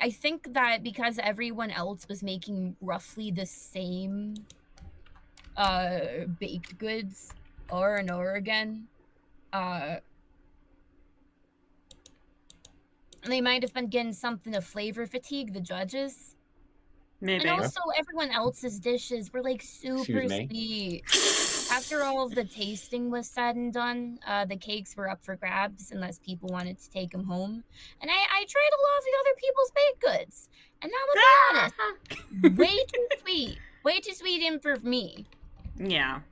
I think that because everyone else was making roughly the same baked goods over and over again, they might have been getting something of flavor fatigue, the judges. Maybe. And also everyone else's dishes were like super sweet. After all of the tasting was said and done, the cakes were up for grabs unless people wanted to take them home. And I tried a lot of the other people's baked goods. And I'm gonna be honest, way too sweet. Way too sweet in for me. Yeah.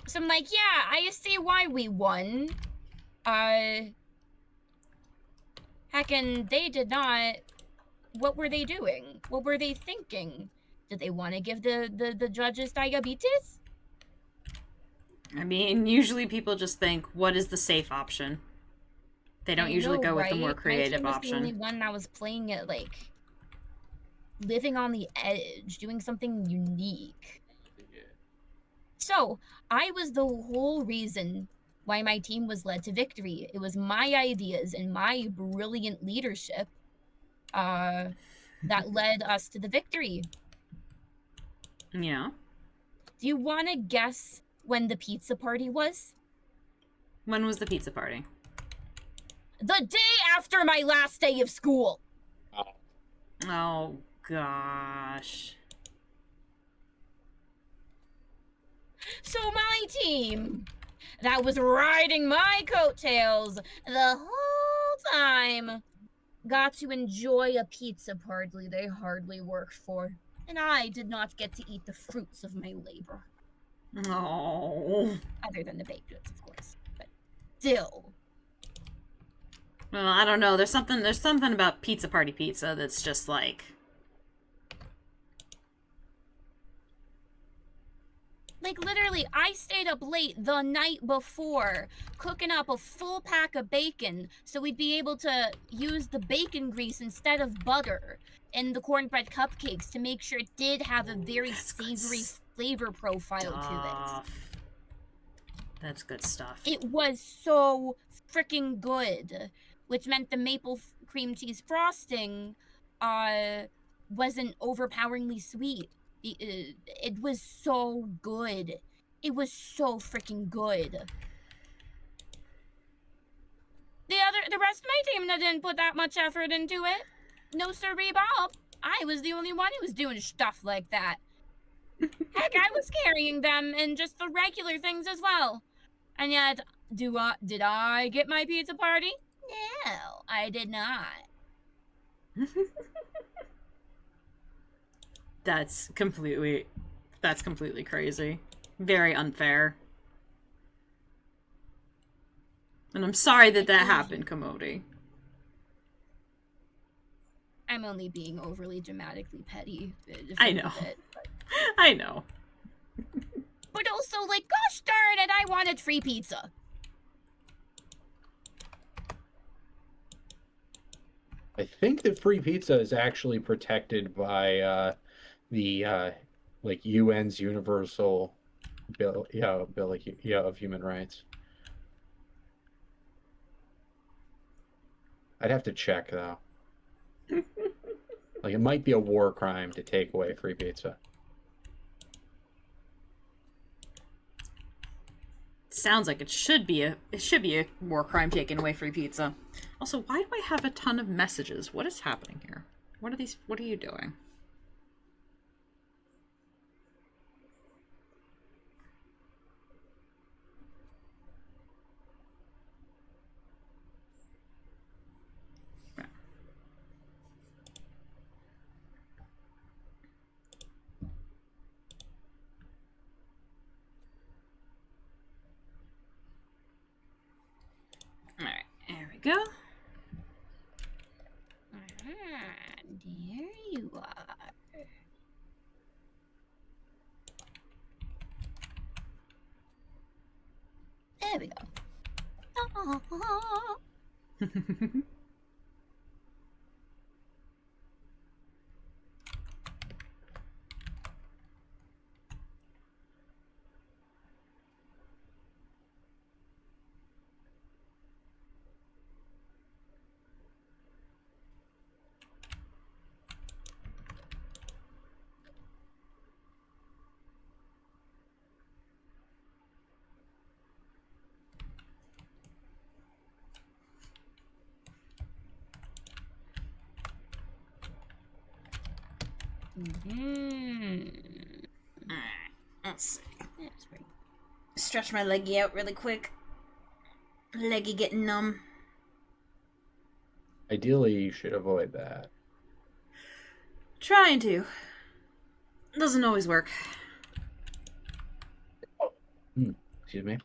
So I'm like, yeah, I see why we won. Heckin' they did not. What were they doing? What were they thinking? Did they want to give the judges diabetes? I mean, usually people just think, what is the safe option? They don't usually go with the more creative My team was option. the only one that was playing it like living on the edge, doing something unique. So, I was the whole reason why my team was led to victory. It was my ideas and my brilliant leadership that led us to the victory. Yeah. Do you want to guess when the pizza party was? When was the pizza party? The day after my last day of school. Oh, gosh. So my team that was riding my coattails the whole time got to enjoy a pizza party they hardly worked for. And I did not get to eat the fruits of my labor. Oh. Other than the baked goods, of course. But still. Well, I don't know. There's something about pizza party pizza that's just like... Like, literally, I stayed up late the night before cooking up a full pack of bacon so we'd be able to use the bacon grease instead of butter in the cornbread cupcakes to make sure it did have a very savory flavor profile to it. That's good stuff. It was so freaking good, which meant the maple cream cheese frosting wasn't overpoweringly sweet. It was so good. It was so freaking good. The rest of my team didn't put that much effort into it. No sirree, Bob. I was the only one who was doing stuff like that. Heck, I was carrying them and just the regular things as well. And yet, did I get my pizza party? No, I did not. That's completely crazy. Very unfair. And I'm sorry that happened, Kamody. I'm only being overly dramatically petty. I know. I know. But also, like, gosh darn it, I wanted free pizza. I think that free pizza is actually protected by the like UN's Universal Bill of Human Rights. I'd have to check though. Like, it might be a war crime to take away free pizza. Sounds like it should be a war crime taking away free pizza. Also, why do I have a ton of messages? What is happening here? What are you doing? Alright, there we go. There you are. There we go. Alright, let's see. Stretch my leggy out really quick. Leggy getting numb. Ideally, you should avoid that. Trying to. Doesn't always work. Excuse me.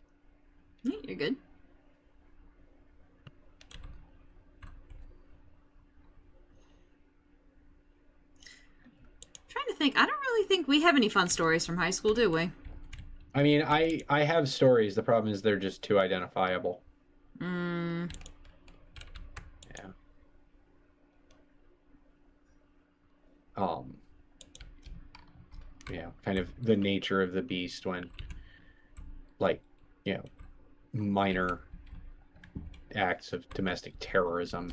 Yeah, you're good. Trying to think. I don't really think we have any fun stories from high school, do we? I mean, I have stories. The problem is they're just too identifiable. Yeah. Yeah, kind of the nature of the beast when like, minor acts of domestic terrorism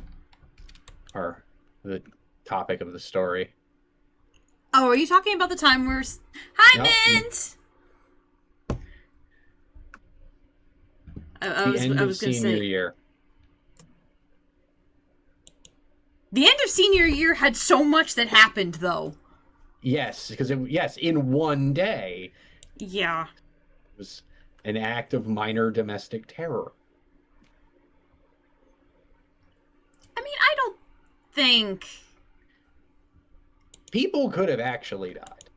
are the topic of the story. Oh, are you talking about the time where... Hi, No. Mint! I was End going of to senior say... year. The end of senior year had so much that happened, though. Yes, because in one day, Yeah. it was an act of minor domestic terror. I mean, I don't think... People could have actually died.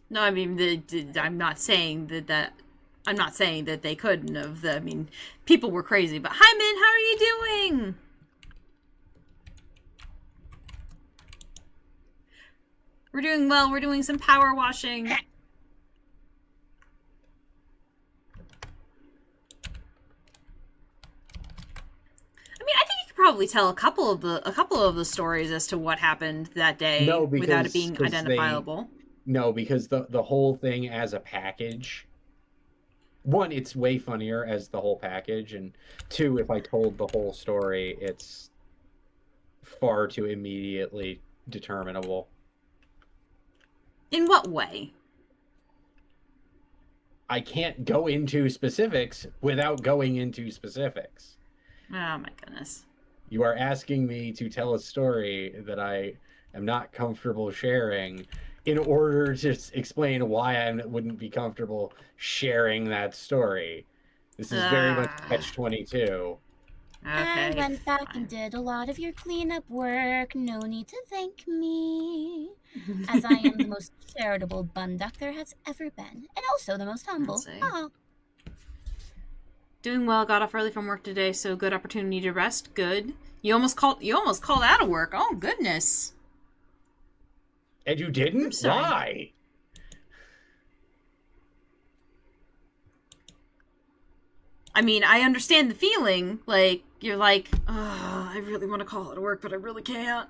No, I mean, I'm not saying that... I'm not saying that they couldn't have. I mean, people were crazy. But hi, Min, how are you doing? We're doing well. We're doing some power washing. I mean, I think you could probably tell a couple of the stories as to what happened that day without it being identifiable. No, because the whole thing as a package. One, it's way funnier as the whole package, and two, if I told the whole story, it's far too immediately determinable. In what way? I can't go into specifics without going into specifics. Oh my goodness. You are asking me to tell a story that I am not comfortable sharing in order to explain why I wouldn't be comfortable sharing that story. This is very much Catch-22. I went back and did a lot of your cleanup work. No need to thank me, as I am the most charitable bun duck there has ever been, and also the most humble. Oh. Doing well. Got off early from work today, so good opportunity to rest. Good. You almost called out of work. Oh goodness. And you didn't? Why? I mean, I understand the feeling. Like, you're like, oh, I really want to call out of work, but I really can't.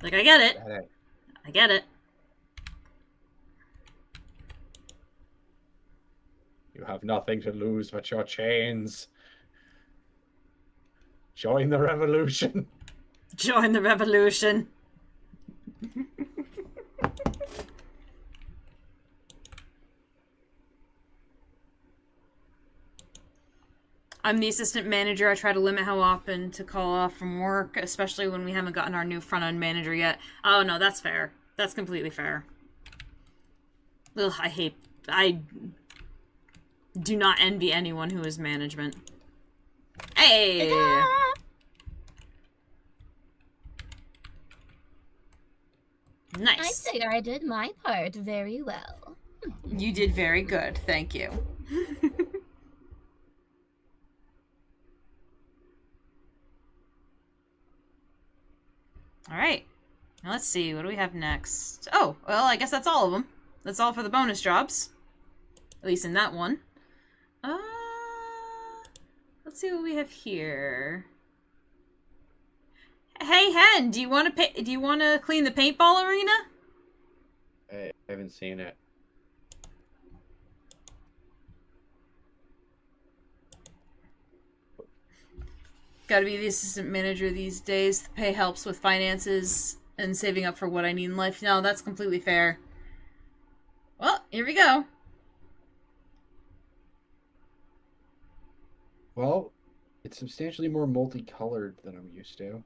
Like, I get it. I get it. You have nothing to lose but your chains. Join the revolution. Join the revolution. I'm the assistant manager. I try to limit how often to call off from work, especially when we haven't gotten our new front-end manager yet. Oh, no, that's fair. That's completely fair. Ugh, I do not envy anyone who is management. Hey! Ta-da! Nice. I say I did my part very well. You did very good. Thank you. All right. Now let's see. What do we have next? Oh, well, I guess that's all of them. That's all for the bonus jobs. At least in that one. Let's see what we have here. Hey, Hen, do you want to clean the paintball arena? I haven't seen it. Gotta be the assistant manager these days. The pay helps with finances and saving up for what I need in life. No, that's completely fair. Well, here we go. Well, it's substantially more multicolored than I'm used to.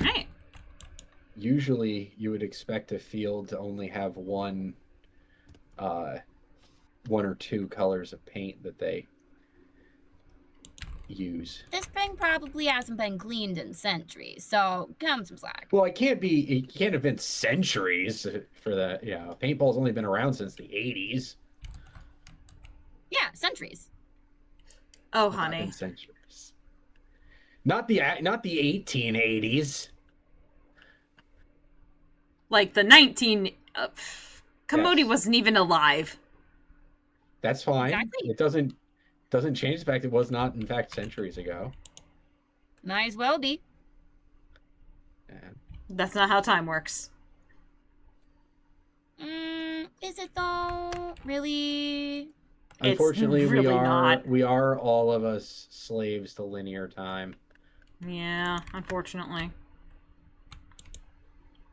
Alright. Usually, you would expect a field to only have one or two colors of paint that they use. This thing probably hasn't been cleaned in centuries, so come some slack. Well, it can't have been centuries for that. Yeah, paintball's only been around since the 80s. Yeah, centuries. Oh, honey. Centuries. Not the 1880s. Like the 19... Kamody wasn't even alive. That's fine. Exactly. It doesn't change the fact it was not, in fact, centuries ago. Might as well be. Yeah. That's not how time works. Is it though? Really? Unfortunately, really not. we are all of us slaves to linear time. Yeah, unfortunately.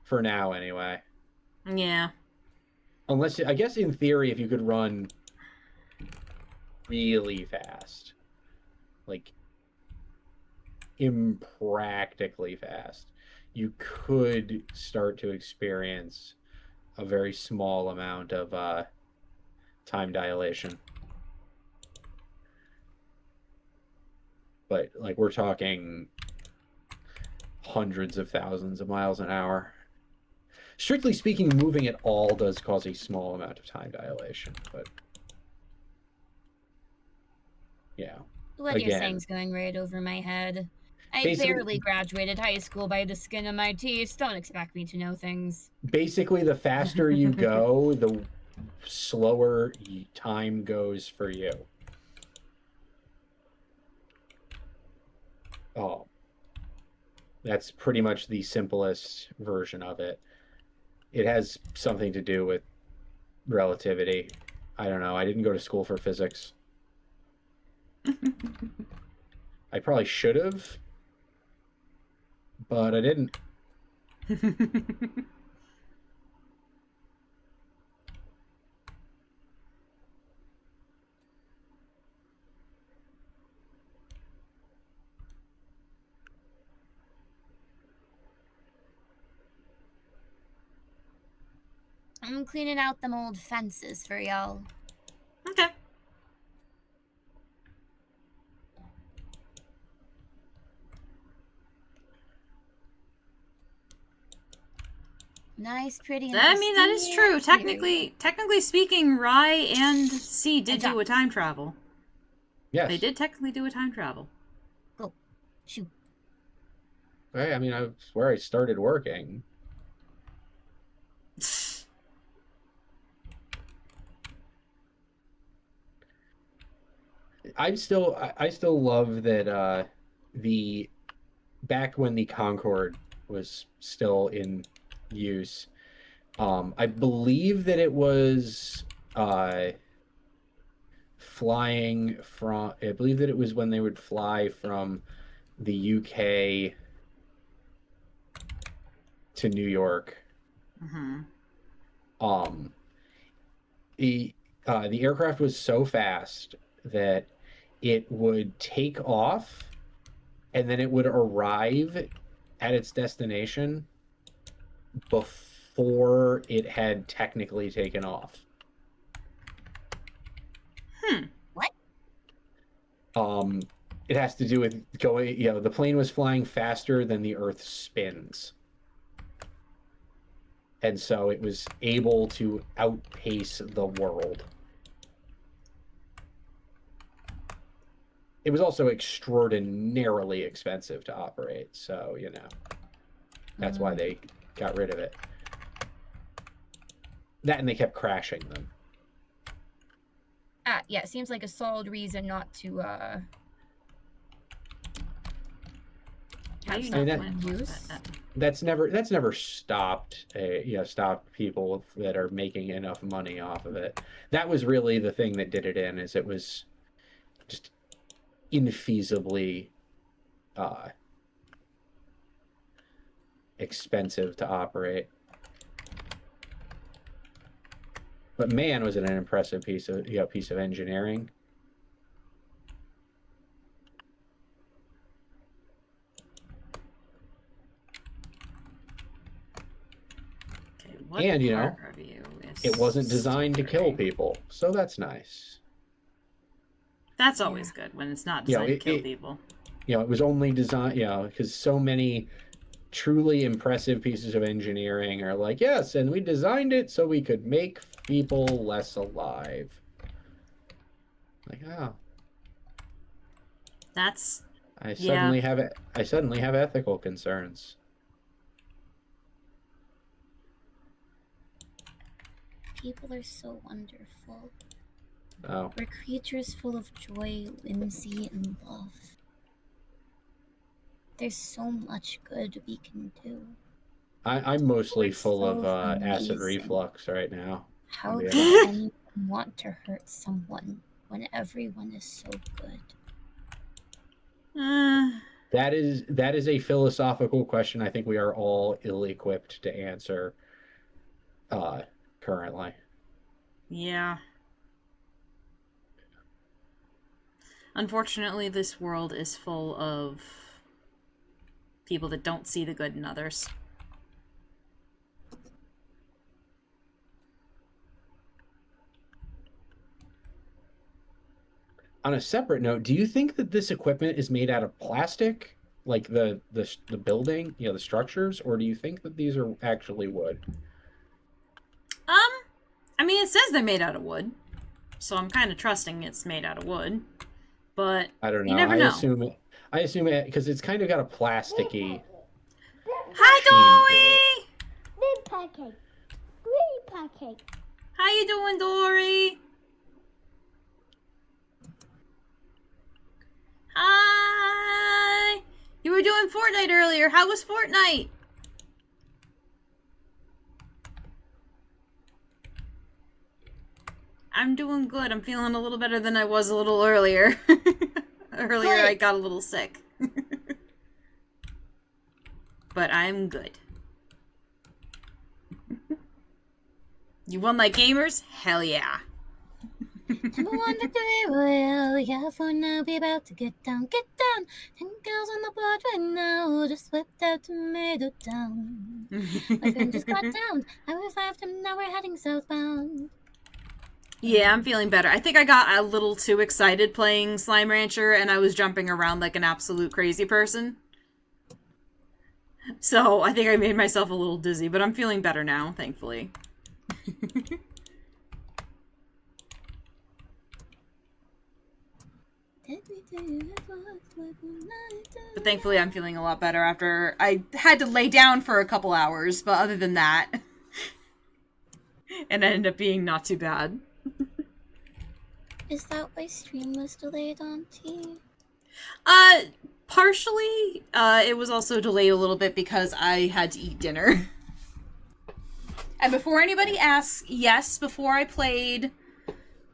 For now, anyway. Yeah. Unless, I guess in theory, if you could run really fast, like impractically fast, you could start to experience a very small amount of time dilation. But like we're talking hundreds of thousands of miles an hour. Strictly speaking, moving at all does cause a small amount of time dilation, but yeah. What you're saying's going right over my head. I barely graduated high school by the skin of my teeth. Don't expect me to know things. Basically, the faster you go, the slower time goes for you. Oh, that's pretty much the simplest version of it. It has something to do with relativity. I don't know. I didn't go to school for physics. I probably should have, but I didn't. I'm cleaning out them old fences for y'all. Okay. Nice, pretty, and I mean, that is true. Technically speaking, Rai and C did do a time travel. Yes. They did technically do a time travel. Go. Shoot. I mean, I swear I started working. I still love that the back when the Concorde was still in use, I believe that it was flying from, I believe that it was when they would fly from the UK to New York. Mm-hmm. The aircraft was so fast that it would take off and then it would arrive at its destination before it had technically taken off. What? It has to do with going, the plane was flying faster than the Earth spins. And so it was able to outpace the world. It was also extraordinarily expensive to operate, so, that's why they got rid of it. That and they kept crashing them. Yeah, seems like a solid reason not to, have that use. That's never stopped stopped people that are making enough money off of it. That was really the thing that did it in, is it was just infeasibly expensive to operate. But man, was it an impressive piece of engineering. And it wasn't designed to kill people, so that's nice. That's always good when it's not designed to kill people. It was only designed, because so many truly impressive pieces of engineering are like, yes, and we designed it so we could make people less alive. Like, oh. That's... I suddenly have ethical concerns. People are so wonderful. Oh. We're creatures full of joy, whimsy, and love. There's so much good we can do. I'm mostly full of so acid amazing. reflux right now. How Yeah. could anyone want to hurt someone when everyone is so good? That is a philosophical question I think we are all ill-equipped to answer currently. Yeah. Unfortunately, this world is full of people that don't see the good in others. On a separate note, do you think that this equipment is made out of plastic, like the building, the structures, or do you think that these are actually wood? I mean, it says they're made out of wood, so I'm kind of trusting it's made out of wood, but I don't you know. never I know. assume it because it's kind of got a plasticky. Hi, Dory! Big pancake. Green pancake. How you doing, Dory? Hi! You were doing Fortnite earlier. How was Fortnite? I'm doing good. I'm feeling a little better than I was a little earlier. Earlier, Good. I got a little sick. But I'm good. You won like gamers? Hell yeah. Number one victory royale, yeah, for now, we about to get down, get down. 10 girls on the board right now, just whipped out Tomato Town. My friend just got down, I revived him, now we're heading southbound. Yeah, I'm feeling better. I think I got a little too excited playing Slime Rancher, and I was jumping around like an absolute crazy person. So I think I made myself a little dizzy, but I'm feeling better now, thankfully. But thankfully I'm feeling a lot better after I had to lay down for a couple hours, but other than that, it ended up being not too bad. Is that why stream was delayed, Auntie? Partially, it was also delayed a little bit because I had to eat dinner. And before anybody asks, yes, before I played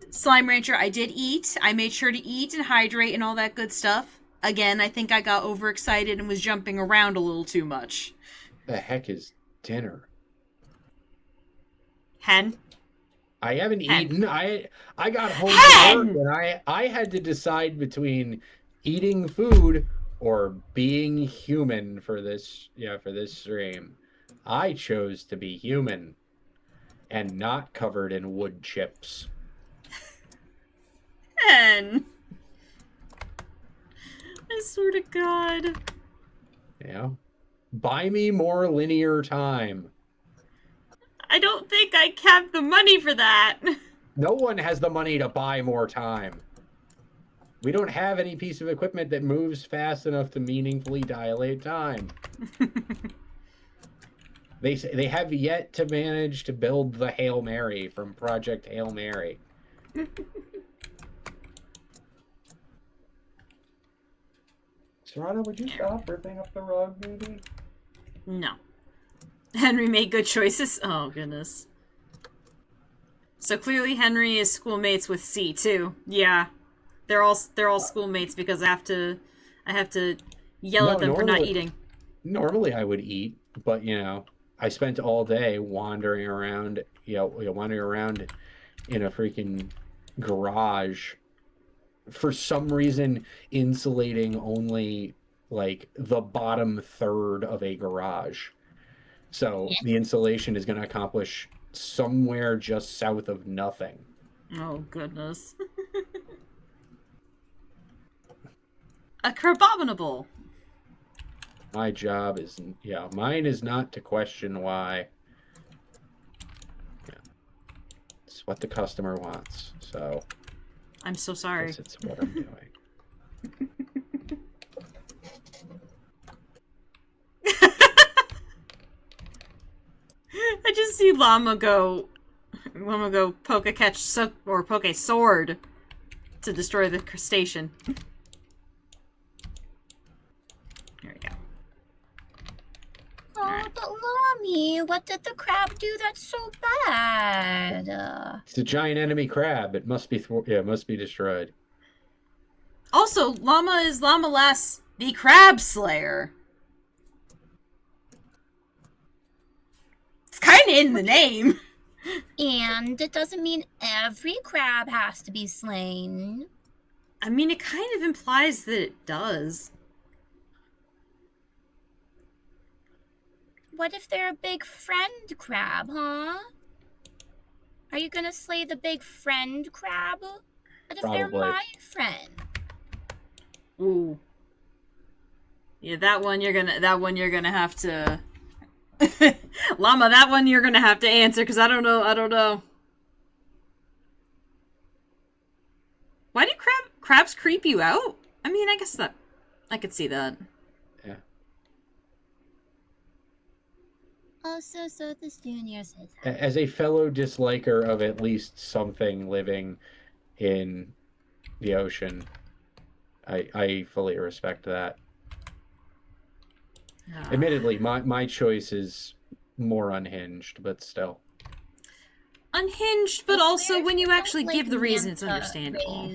Slime Rancher, I did eat. I made sure to eat and hydrate and all that good stuff. Again, I think I got overexcited and was jumping around a little too much. The heck is dinner? Hen? I haven't eaten. I got home Hen! from work and I had to decide between eating food or being human for this stream. I chose to be human and not covered in wood chips. Hen! I swear to God. Yeah. Buy me more linear time. I don't think I have the money for that. No one has the money to buy more time. We don't have any piece of equipment that moves fast enough to meaningfully dilate time. They have yet to manage to build the Hail Mary from Project Hail Mary. Serrano, would you stop ripping up the rug, maybe? No. Henry made good choices. Oh, goodness. So clearly Henry is schoolmates with C, too. Yeah. They're all schoolmates because I have to yell at them for not eating. Normally I would eat, but, I spent all day wandering around, wandering around in a freaking garage. For some reason, insulating only, like, the bottom third of a garage. So the insulation is going to accomplish somewhere just south of nothing. Oh, goodness. A kerbominable. My job is, mine is not to question why. Yeah. It's what the customer wants, so... I'm so sorry. It's what I'm doing. I just see Llama go poke a sword to destroy the crustacean. There we go. Oh, but Lami, what did the crab do that's so bad? It's a giant enemy crab. It must be it must be destroyed. Also, Llama is Llama Lass, the Crab Slayer. It's kind of in the name. And it doesn't mean every crab has to be slain. I mean, it kind of implies that it does. What if they're a big friend crab, huh? Are you gonna slay the big friend crab? What if they're Probably. my friend? Ooh. Yeah, that one you're gonna have to Llama, that one you're gonna have to answer, because I don't know. Why do crabs creep you out? I mean, I guess that I could see that. Yeah. Also, so this junior says As a fellow disliker of at least something living in the ocean, I fully respect that. Admittedly, my choice is more unhinged, but still. Unhinged, but also when you actually give the reason, it's understandable.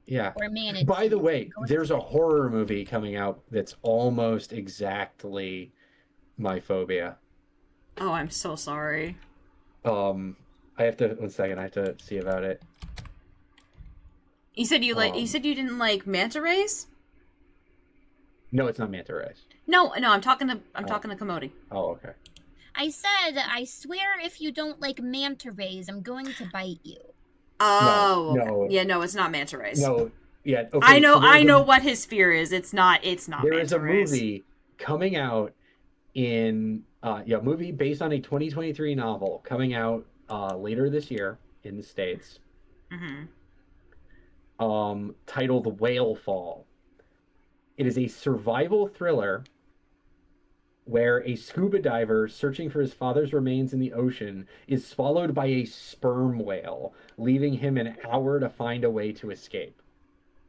Yeah. Or manatee. By the way, there's a horror movie coming out that's almost exactly my phobia. Oh, I'm so sorry. I have to 1 second. I have to see about it. You said you didn't like manta rays? No, it's not manta rays. No, I'm talking to Kamody. Oh, okay. I said, I swear if you don't like manta rays, I'm going to bite you. Oh, no. Okay. Yeah, no, it's not manta rays. No, yeah. Okay, I know, so I know what his fear is. It's not there manta is a rays. movie coming out in movie based on a 2023 novel coming out later this year in the States. Mm-hmm. Titled Whale Fall. It is a survival thriller where a scuba diver searching for his father's remains in the ocean is swallowed by a sperm whale, leaving him an hour to find a way to escape.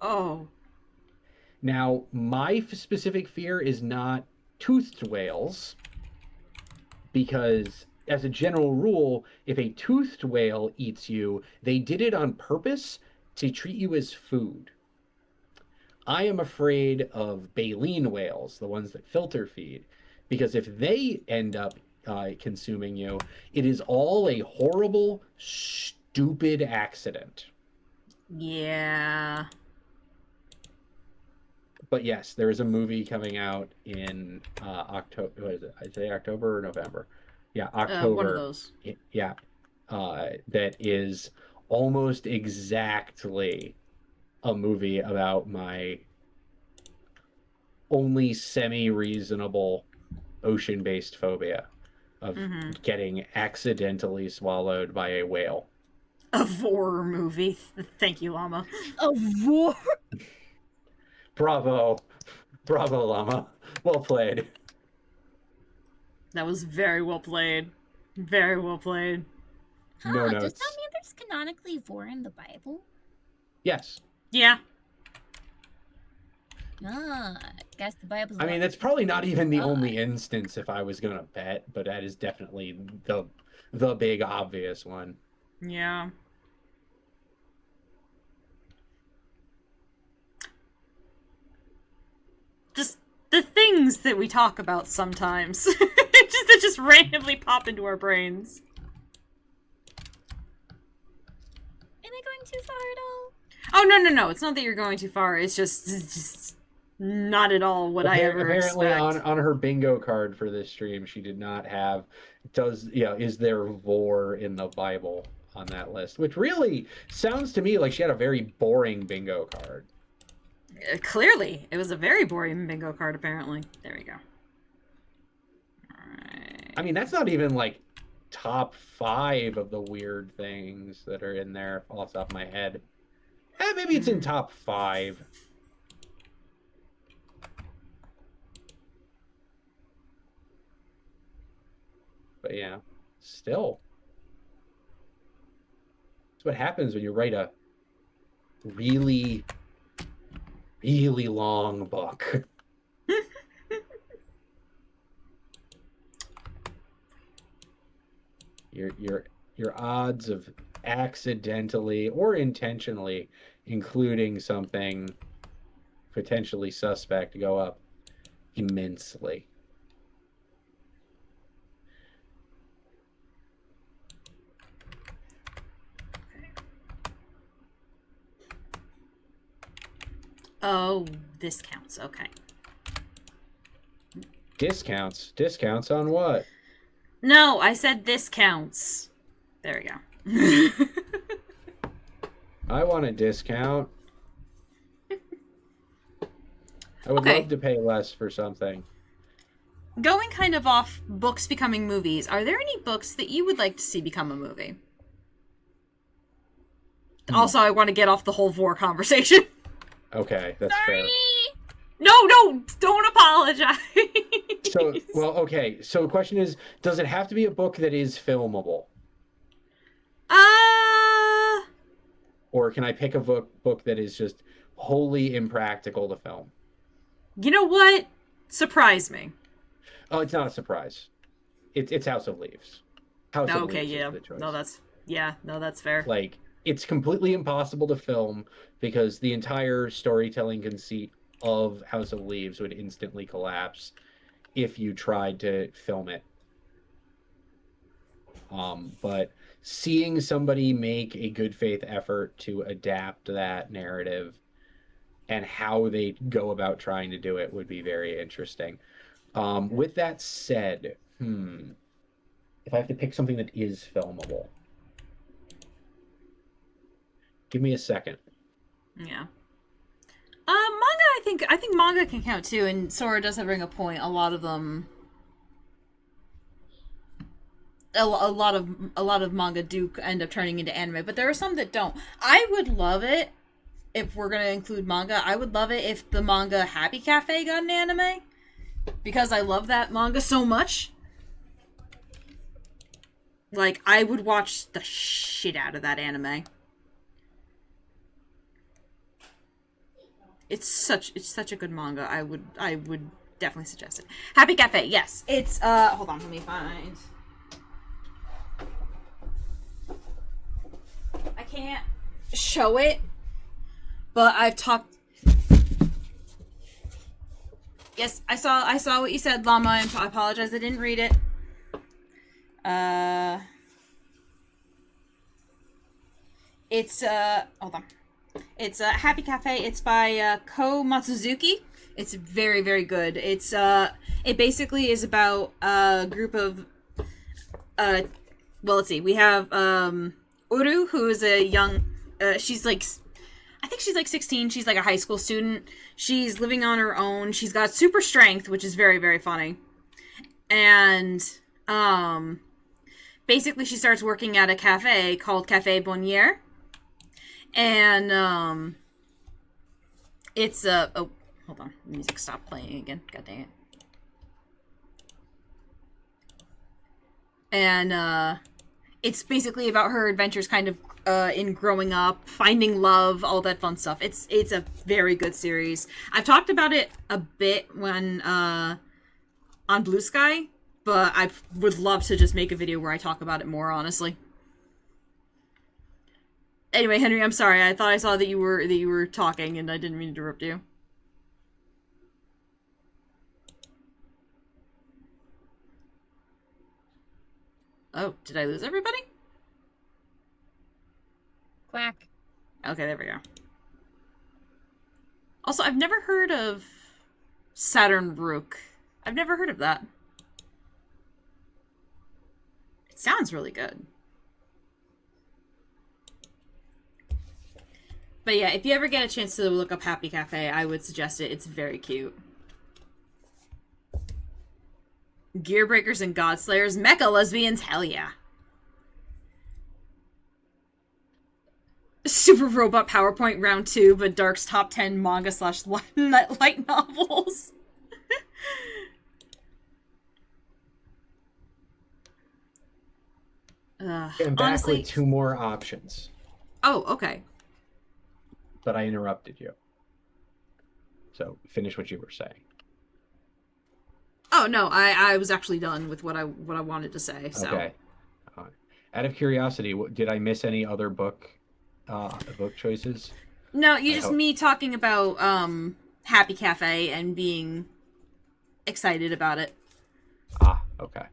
Oh. Now, my specific fear is not toothed whales, because as a general rule, if a toothed whale eats you, they did it on purpose to treat you as food. I am afraid of baleen whales, the ones that filter feed, because if they end up consuming you, it is all a horrible, stupid accident. Yeah. But yes, there is a movie coming out in October. What is it? I'd say October or November. Yeah, October. One of those. Yeah, that is almost exactly a movie about my only semi-reasonable ocean-based phobia of getting accidentally swallowed by a whale. A horror movie. Thank you, Llama. A vor? Bravo, Llama. Well played. That was very well played. Very well played. No Does notes. that mean there's canonically vor in the Bible? Yes. Yeah. I guess the Bible's. I mean, that's probably not even the only instance if I was gonna bet, but that is definitely the big obvious one. Yeah. Just the things that we talk about sometimes. that just randomly pop into our brains. Am I going too far at all? Oh, no. It's not that you're going too far. It's just not at all what I ever Apparently expect. on her bingo card for this stream, she did not have, is there vor in the Bible on that list? Which really sounds to me like she had a very boring bingo card. Clearly. It was a very boring bingo card, apparently. There we go. Alright. I mean, that's not even like top 5 of the weird things that are in there off the top of my head. Maybe it's in top 5. But yeah, still. That's what happens when you write a really, really long book. Your odds of accidentally or intentionally including something potentially suspect go up immensely. Oh, this counts. Okay. Discounts? Discounts on what? No, I said this counts. There we go. I want a discount. I would Okay. love to pay less for something. Going kind of off books becoming movies, are there any books that you would like to see become a movie? Also, I want to get off the whole vor conversation. Okay, that's Sorry. fair. No, don't apologize. So, well, okay. So the question is, does it have to be a book that is filmable? Or can I pick a book that is just wholly impractical to film? You know what? Surprise me. Oh, it's not a surprise. It's House of Leaves. House of Okay, Leaves yeah. is the choice. No, that's fair. Like, it's completely impossible to film because the entire storytelling conceit of House of Leaves would instantly collapse if you tried to film it. But seeing somebody make a good faith effort to adapt that narrative and how they go about trying to do it would be very interesting. With that said, if I have to pick something that is filmable, give me a second. Yeah. Manga, I think manga can count too, and Sora does bring a point. A lot of them, a lot of manga do end up turning into anime, but there are some that don't. I would love it if we're gonna include manga. I would love it if the manga Happy Cafe got an anime, because I love that manga so much. Like, I would watch the shit out of that anime. It's such a good manga. I would definitely suggest it. Happy Cafe, yes. It's hold on, let me find. I can't show it, but I've talked. Yes, I saw what you said, Llama, and I apologize I didn't read it. It's hold on. It's Happy Cafe. It's by Ko Matsuzuki. It's very, very good. It's it basically is about a group of well, let's see. We have Uru, who is a young she's like, I think she's like 16. She's like a high school student. She's living on her own. She's got super strength, which is very, very funny. And basically she starts working at a cafe called Cafe Bonnier. And it's oh, hold on, the music stopped playing again. God dang it. And it's basically about her adventures, kind of in growing up, finding love, all that fun stuff. It's a very good series. I've talked about it a bit when on Blue Sky, but I would love to just make a video where I talk about it more, honestly. Anyway, Henry, I'm sorry. I thought I saw that you were talking, and I didn't mean to interrupt you. Oh, did I lose everybody? Quack. Okay, there we go. Also, I've never heard of Saturn Rook. I've never heard of that. It sounds really good. But yeah, if you ever get a chance to look up Happy Cafe, I would suggest it. It's very cute. Gearbreakers and Godslayers. Mecha lesbians, hell yeah. Super Robot PowerPoint Round 2, but Dark's top 10 manga / light novels. And back honestly, with 2 more options. Oh, okay. But I interrupted you. So finish what you were saying. Oh no, I was actually done with what I wanted to say. So. Okay. Out of curiosity, did I miss any other book choices? No, me talking about Happy Cafe and being excited about it. Ah, okay.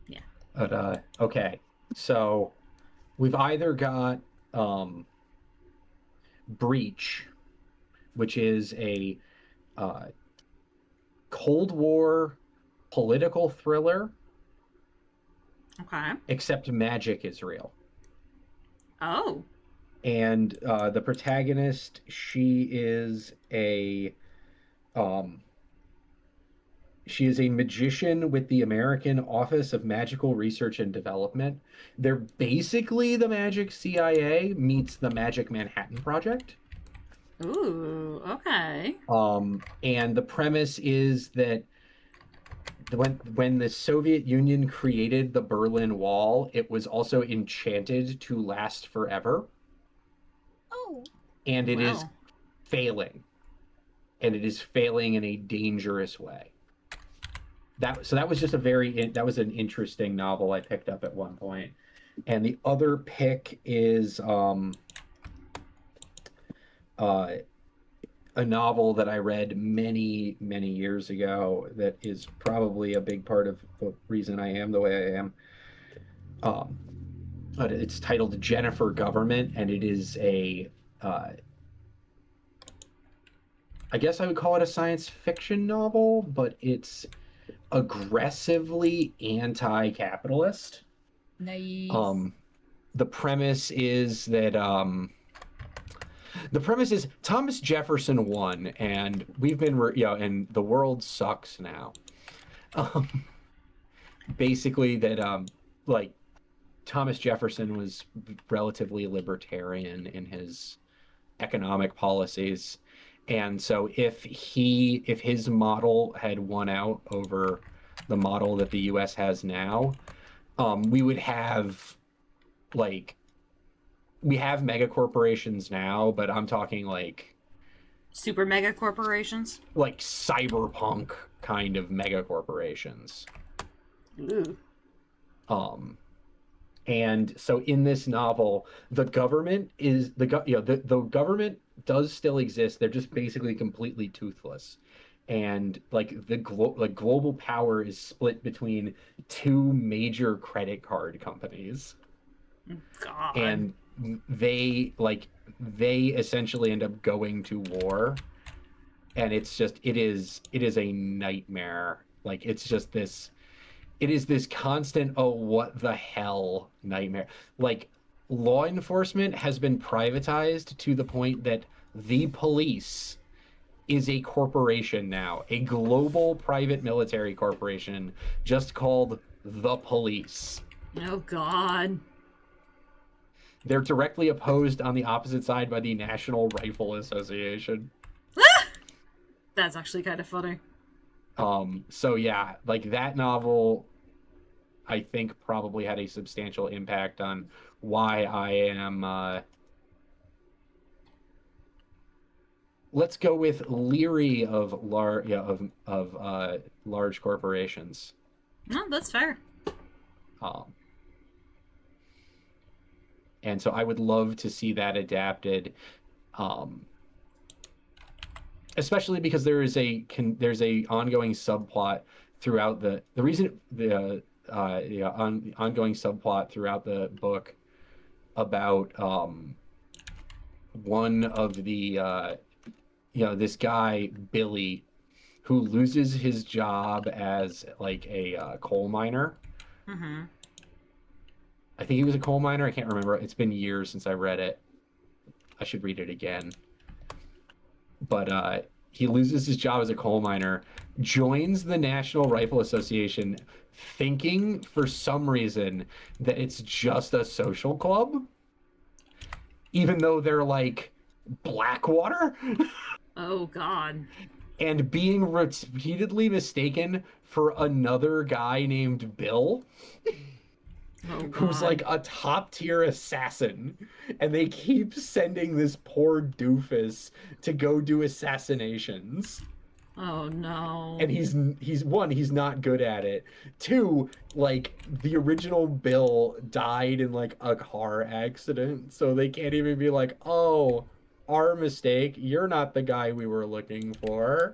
Yeah. But okay. So we've either got Breach, which is a Cold War political thriller, Okay. except magic is real. Oh. And the protagonist, she is a magician with the American Office of Magical Research and Development. They're basically the Magic CIA meets the Magic Manhattan Project. Ooh, okay. And the premise is that when the Soviet Union created the Berlin Wall, it was also enchanted to last forever. Oh. And it is failing. And it is failing in a dangerous way. That was just that was an interesting novel I picked up at one point. And the other pick is a novel that I read many, many years ago that is probably a big part of the reason I am the way I am. But it's titled Jennifer Government, and it is I guess I would call it a science fiction novel, but it's aggressively anti-capitalist. Nice. The premise is that Thomas Jefferson won, and we've been, and the world sucks now. Basically, that like Thomas Jefferson was relatively libertarian in his economic policies, and so if his model had won out over the model that the U.S. has now, we would have we have mega corporations now, but I'm talking like super mega corporations, like cyberpunk kind of mega corporations. Ooh. And so in this novel, the government is the government does still exist. They're just basically completely toothless, and like global power is split between two major credit card companies. God. And they essentially end up going to war, and it is a nightmare. Like it is this constant oh what the hell nightmare. Like law enforcement has been privatized to the point that the police is a corporation now, a global private military corporation just called the police. Oh God. They're directly opposed on the opposite side by the National Rifle Association. That's actually kind of funny. So yeah, like that novel, I think probably had a substantial impact on why I am, let's go with leery of large corporations. No, that's fair. And so I would love to see that adapted, especially because there's a ongoing subplot throughout ongoing subplot throughout the book about one of the this guy Billy who loses his job as like a coal miner. Mm-hmm. I think he was a coal miner. I can't remember. It's been years since I read it. I should read it again. But he loses his job as a coal miner, joins the National Rifle Association, thinking for some reason that it's just a social club, even though they're like Blackwater. Oh God. And being repeatedly mistaken for another guy named Bill. Who's like a top tier assassin, and they keep sending this poor doofus to go do assassinations. Oh no. And he's one, he's not good at it. Two, like the original Bill died in like a car accident, so they can't even be like, "Oh, our mistake. You're not the guy we were looking for."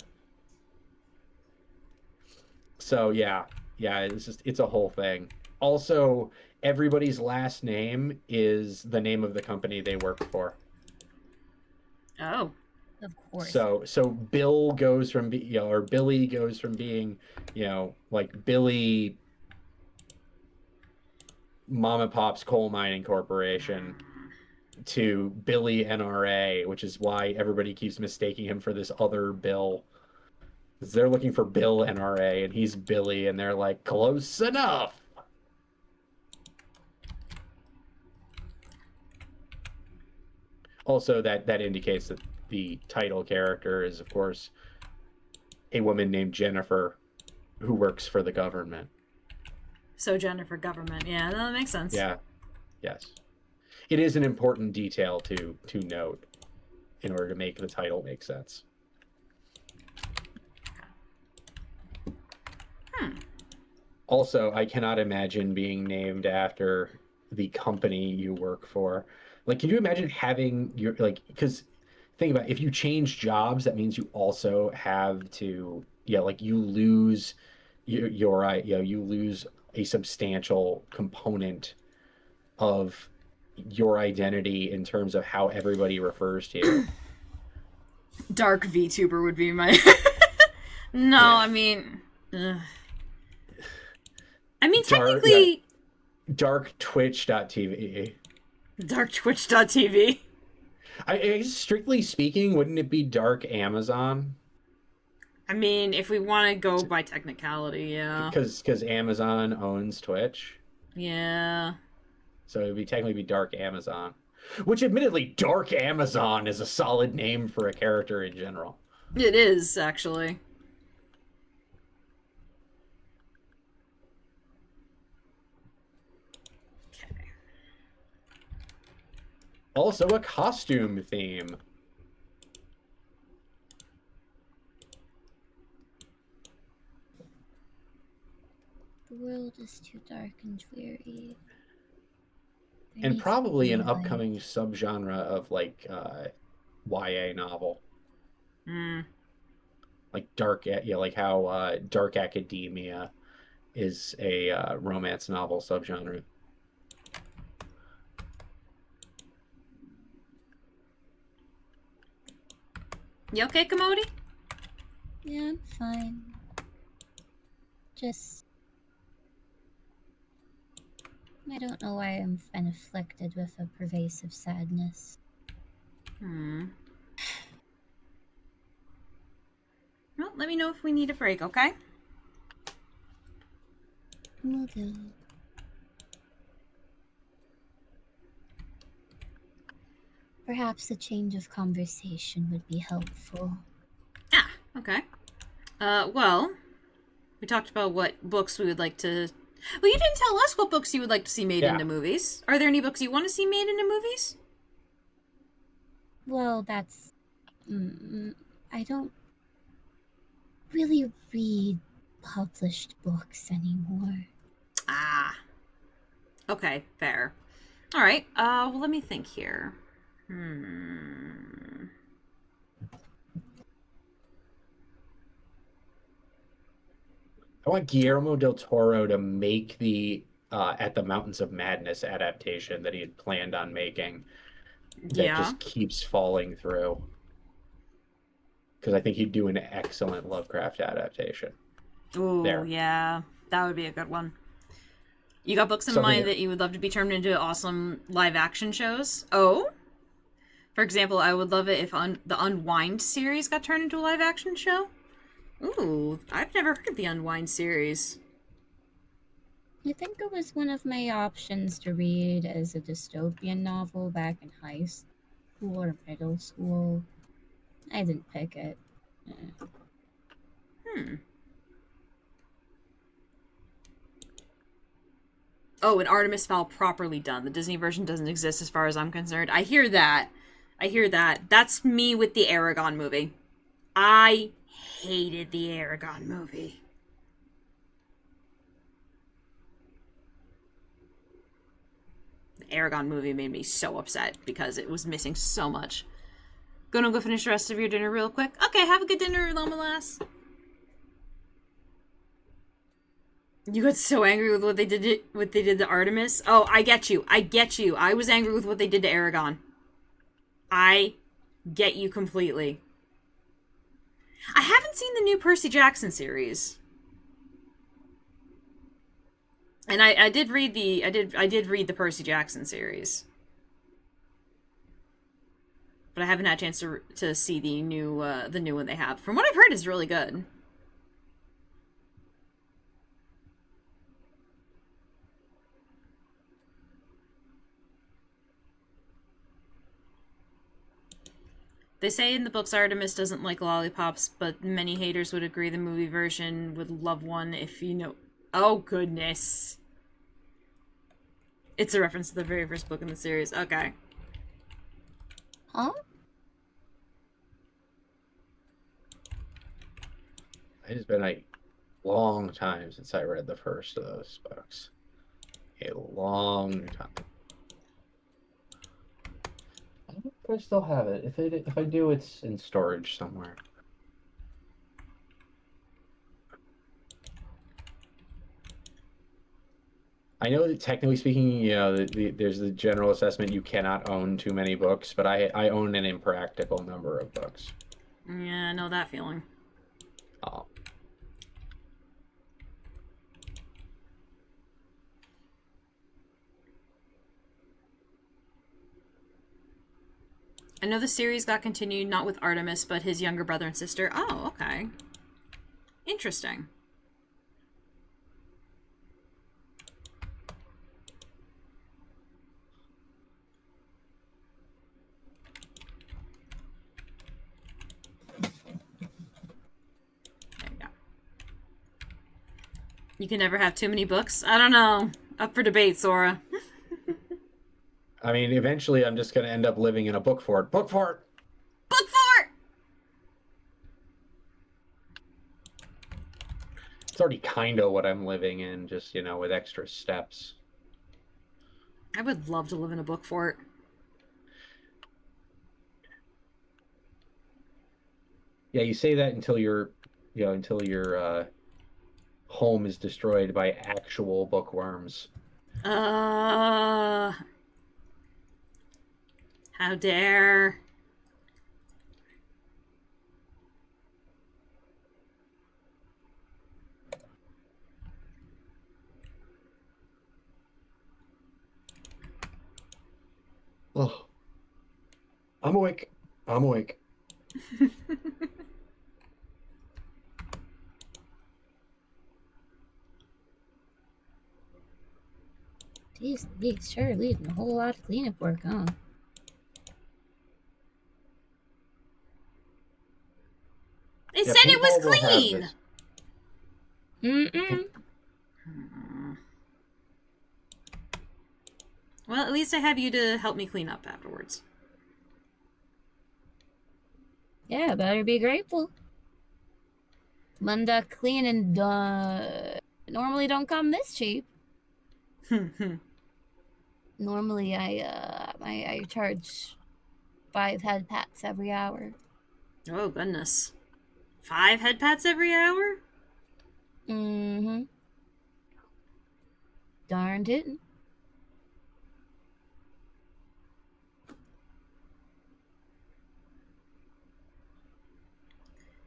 So yeah, it's a whole thing. Also, everybody's last name is the name of the company they work for. Oh. Of course. So Bill goes from or Billy goes from being, like Billy Mom and Pop's Coal Mining Corporation to Billy NRA, which is why everybody keeps mistaking him for this other Bill. 'Cause they're looking for Bill NRA and he's Billy, and they're like, close enough. Also, that indicates that the title character is, of course, a woman named Jennifer who works for the government. So Jennifer government. Yeah, that makes sense. Yeah. Yes. It is an important detail to note in order to make the title make sense. Also, I cannot imagine being named after the company you work for. Like, can you imagine having your, like, because think about it, if you change jobs, that means you also have to, like you lose you lose a substantial component of your identity in terms of how everybody refers to you. Dark VTuber would be my... No, yeah. I mean... technically... Dark Twitch.tv. Dark Twitch.tv. Strictly speaking, wouldn't it be Dark Amazon? I mean, if we want to go by technicality, yeah. Because Amazon owns Twitch. Yeah. So it would technically be Dark Amazon. Which, admittedly, Dark Amazon is a solid name for a character in general. It is, actually. Okay. Also a costume theme. The world is too dark and dreary. And probably an upcoming subgenre of, like, YA novel. Like dark, like how Dark Academia is a romance novel subgenre. You okay, Kamody? Yeah, I'm fine. Just... I don't know why I'm afflicted with a pervasive sadness. Well, let me know if we need a break, okay? Will do. Perhaps a change of conversation would be helpful. Ah, okay. Well, we talked about what books we would like to... Well, you didn't tell us what books you would like to see made into movies. Are there any books you want to see made into movies? Well, that's... I don't really read published books anymore. Ah. Okay, fair. Alright, well, let me think here. I want Guillermo del Toro to make the At the Mountains of Madness adaptation that he had planned on making. That just keeps falling through. Because I think he'd do an excellent Lovecraft adaptation. Ooh, yeah. That would be a good one. You got books in mind that you would love to be turned into awesome live-action shows? Oh? For example, I would love it if the Unwind series got turned into a live-action show. Ooh, I've never heard of the Unwind series. I think it was one of my options to read as a dystopian novel back in high school or middle school. I didn't pick it. Oh, an Artemis Fowl properly done. The Disney version doesn't exist as far as I'm concerned. I hear that. That's me with the Aragon movie. I hated the Aragon movie. The Aragon movie made me so upset because it was missing so much. Gonna go finish the rest of your dinner real quick? Okay, have a good dinner, Llama Lass. You got so angry with what they did to Artemis? Oh, I get you. I was angry with what they did to Aragon. I get you completely. I haven't seen the new Percy Jackson series. And I did read the Percy Jackson series. But I haven't had a chance to see the new one they have. From what I've heard, it's really good. They say in the books Artemis doesn't like lollipops, but many haters would agree the movie version would love one if you know... Oh, goodness. It's a reference to the very first book in the series. Okay. Huh? It has been a long time since I read the first of those books. A long time. I don't know if I still have it. If I do, it's in storage somewhere. I know that technically speaking, you know, there's the general assessment you cannot own too many books, but I own an impractical number of books. Yeah, I know that feeling. Oh. I know the series got continued, not with Artemis, but his younger brother and sister. Oh, okay. Interesting. There you go. You can never have too many books? I don't know. Up for debate, Sora. I mean, eventually I'm just going to end up living in a book fort. Book fort! Book fort! It's already kind of what I'm living in, just, you know, with extra steps. I would love to live in a book fort. Yeah, you say that until your home is destroyed by actual bookworms. How dare. Oh. I'm awake. I'm awake. Jeez, sure leaving a whole lot of cleanup work, huh? It Yeah, said it was paintball will have clean! this. Mm-mm. Well, at least I have you to help me clean up afterwards. Yeah, better be grateful. Linda cleaning normally don't come this cheap. Normally I charge 5 head pats every hour. Oh, goodness. 5 head pats every hour? Mm-hmm. Darned it.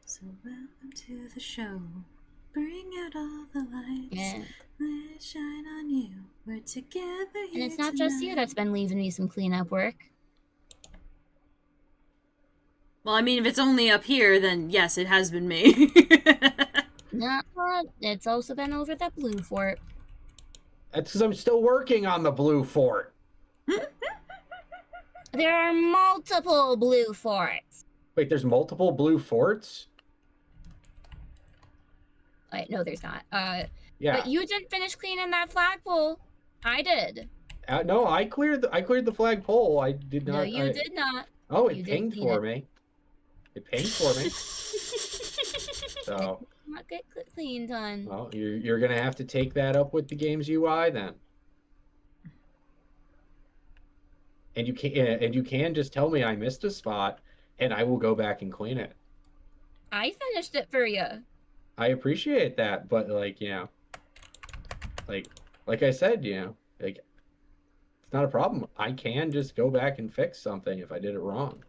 So welcome to the show. Bring out all the lights. Yeah. Let it shine on you. We're together here And it's not just you that's been leaving me some cleanup work. Well, I mean, if it's only up here, then yes, it has been me. No, it's also been over that blue fort. That's because I'm still working on the blue fort. There are multiple blue forts. Wait, there's multiple blue forts? Wait, no, there's not. Yeah. But you didn't finish cleaning that flagpole. I did. No, I cleared the flagpole. I did not. No, you did not. Oh, You it didn't pinged clean for it. me. It pinged for me. So, not get clean done. well, you're gonna have to take that up with the game's UI then. And you can just tell me I missed a spot, and I will go back and clean it. I finished it for you. I appreciate that, but like I said, like it's not a problem. I can just go back and fix something if I did it wrong.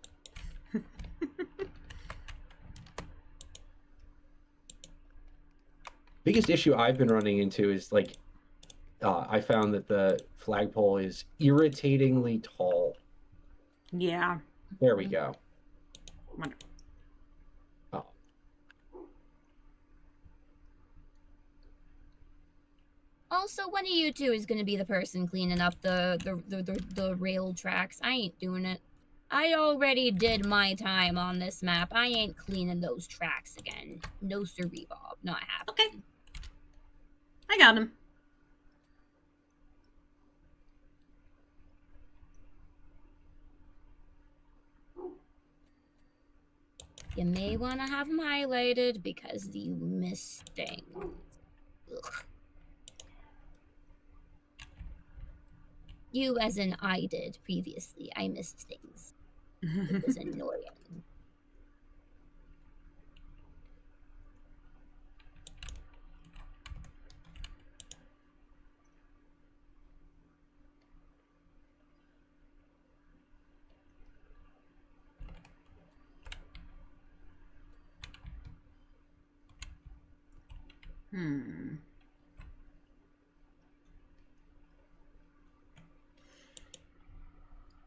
Biggest issue I've been running into is like I found that the flagpole is irritatingly tall. Yeah. There we go. Wonderful. Oh. Also, one of you two is gonna be the person cleaning up the rail tracks. I ain't doing it. I already did my time on this map. I ain't cleaning those tracks again. No siree, Bob. Not happening. Okay. I got him. You may want to have them highlighted because you missed things. Ugh. You, as in I did previously. I missed things. It was annoying.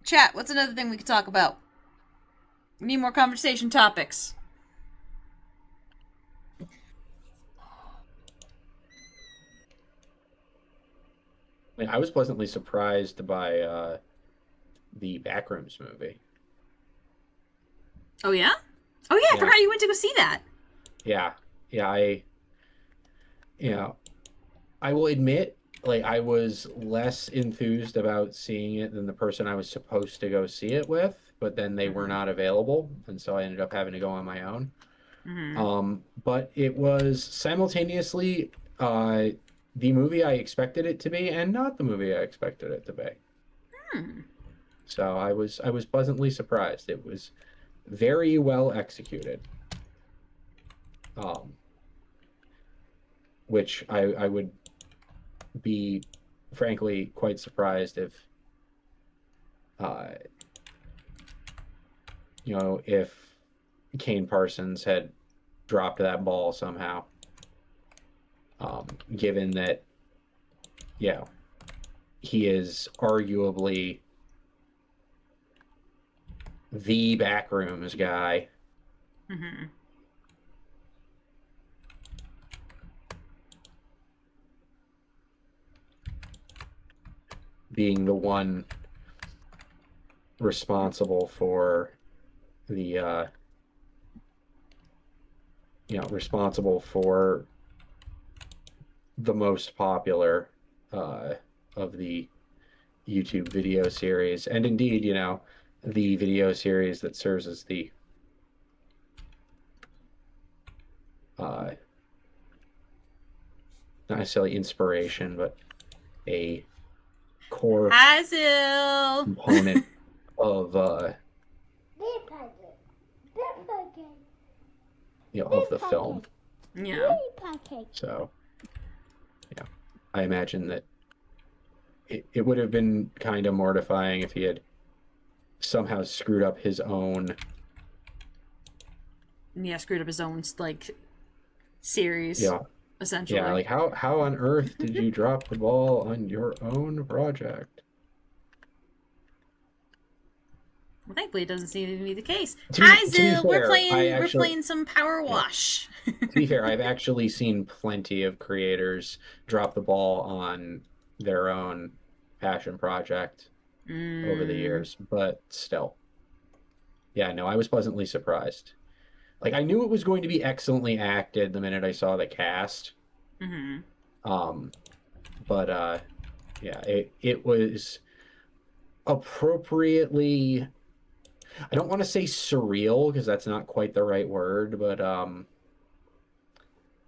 Chat, what's another thing we could talk about? We need more conversation topics. I was pleasantly surprised by the Backrooms movie. Oh, yeah? Oh, yeah, I Yeah. forgot you went to go see that. Yeah, I will admit, like, I was less enthused about seeing it than the person I was supposed to go see it with, but then they were not available, and so I ended up having to go on my own. But it was simultaneously the movie I expected it to be and not the movie I expected it to be. So I was pleasantly surprised. It was very well executed. Which I would be frankly quite surprised if if Kane Parsons had dropped that ball somehow, given that he is arguably the Backrooms guy. Being the one responsible for the the most popular of the YouTube video series, and indeed, the video series that serves as the not necessarily inspiration, but a core component of Beer packet. Beer packet. of the film. Yeah. Beer packet. So I imagine that it would have been kind of mortifying if he had somehow screwed up his own Screwed up his own, like, series, essentially. Yeah, like, how on earth did you drop the ball on your own project? Well, thankfully, it doesn't seem to be the case. To be Zil, we're fair, playing some Powerwash. To be fair, I've actually seen plenty of creators drop the ball on their own passion project over the years, but still. Yeah, no, I was pleasantly surprised. Like, I knew it was going to be excellently acted the minute I saw the cast. But it was appropriately, I don't want to say surreal because that's not quite the right word, but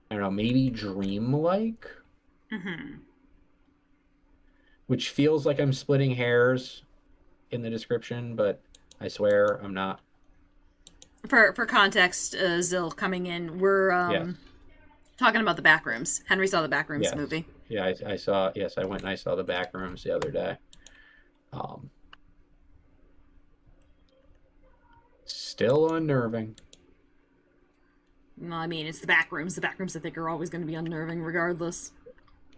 I don't know, maybe dreamlike, Mm-hmm. which feels like I'm splitting hairs in the description, but I swear I'm not. For context, Zill coming in, we're Yes. talking about the Backrooms. Henry saw the Backrooms Yes. movie. Yeah, I saw. Yes, I went and I saw the Backrooms the other day. Still unnerving. Well, I mean, it's the Backrooms. The Backrooms, I think, are always going to be unnerving, regardless.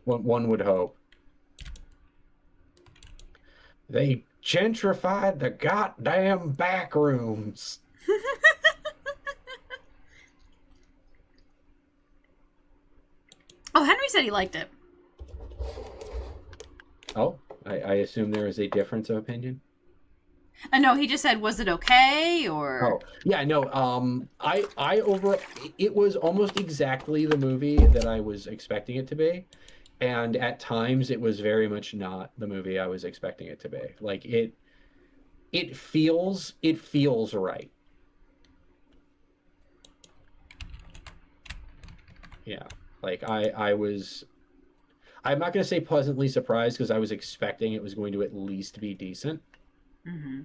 One would hope. They gentrified the goddamn Backrooms. Oh, Henry said he liked it. Oh, I assume there is a difference of opinion. No, he just said, was it okay, or... Oh, yeah, no, it was almost exactly the movie that I was expecting it to be. And at times it was very much not the movie I was expecting it to be. Like it feels right. Yeah. Like I'm not going to say pleasantly surprised because I was expecting it was going to at least be decent. Mm-hmm.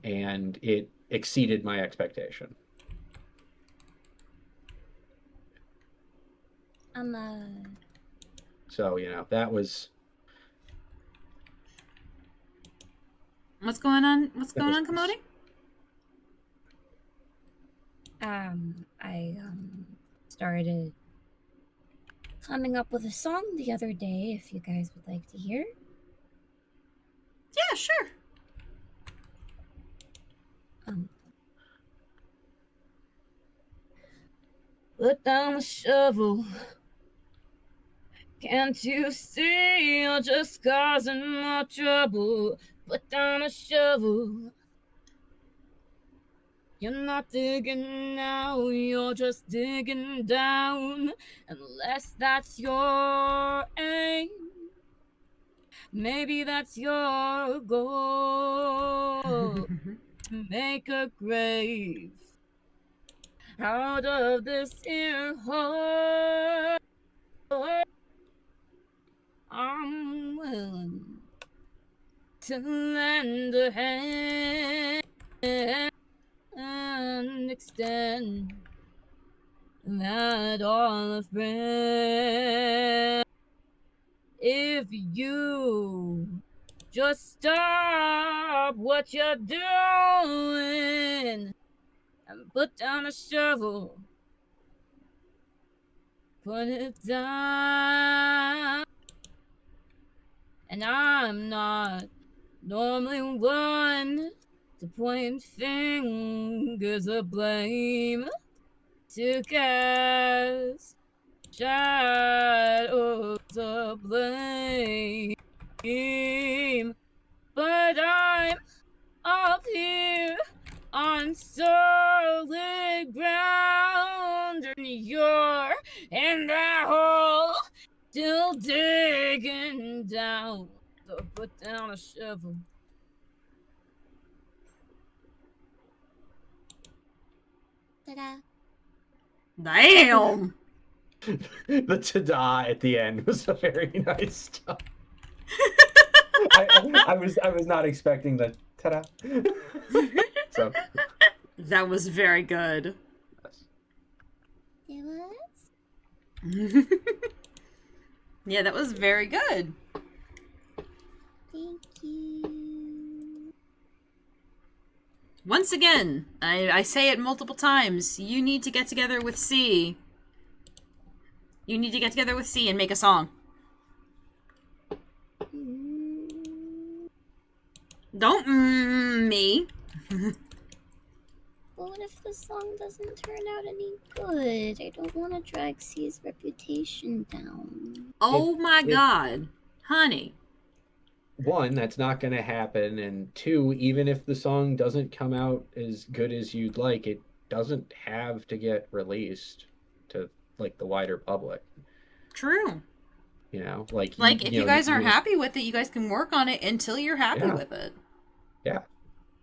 And it exceeded my expectation. So, that was... What's going on? What's going on, Kamody? I started coming up with a song the other day, if you guys would like to hear. Yeah, sure. Put down the shovel. Can't you see you're just causing more trouble? Put down the shovel. You're not digging now, you're just digging down. Unless that's your aim, maybe that's your goal. To make a grave out of this here hole. I'm willing to lend a hand and extend that olive branch. If you just stop what you're doing and put down a shovel, put it down. And I'm not normally one to point fingers of blame, to cast shadows of blame. But I'm up here on solid ground, and you're in that hole, still digging down. So put down a shovel. Ta-da. Damn! The ta-da at the end was a very nice stuff. I was not expecting the ta-da. So that was very good. It was? Yeah, that was very good. Thank you. Once again, I say it multiple times, you need to get together with C. You need to get together with C and make a song. Don't me. Well, what if the song doesn't turn out any good? I don't want to drag C's reputation down. Oh my god. Honey. One, that's not going to happen, and two, even if the song doesn't come out as good as you'd like, it doesn't have to get released to like the wider public. True. Like if you guys aren't happy with it, you guys can work on it until you're happy with it. Yeah.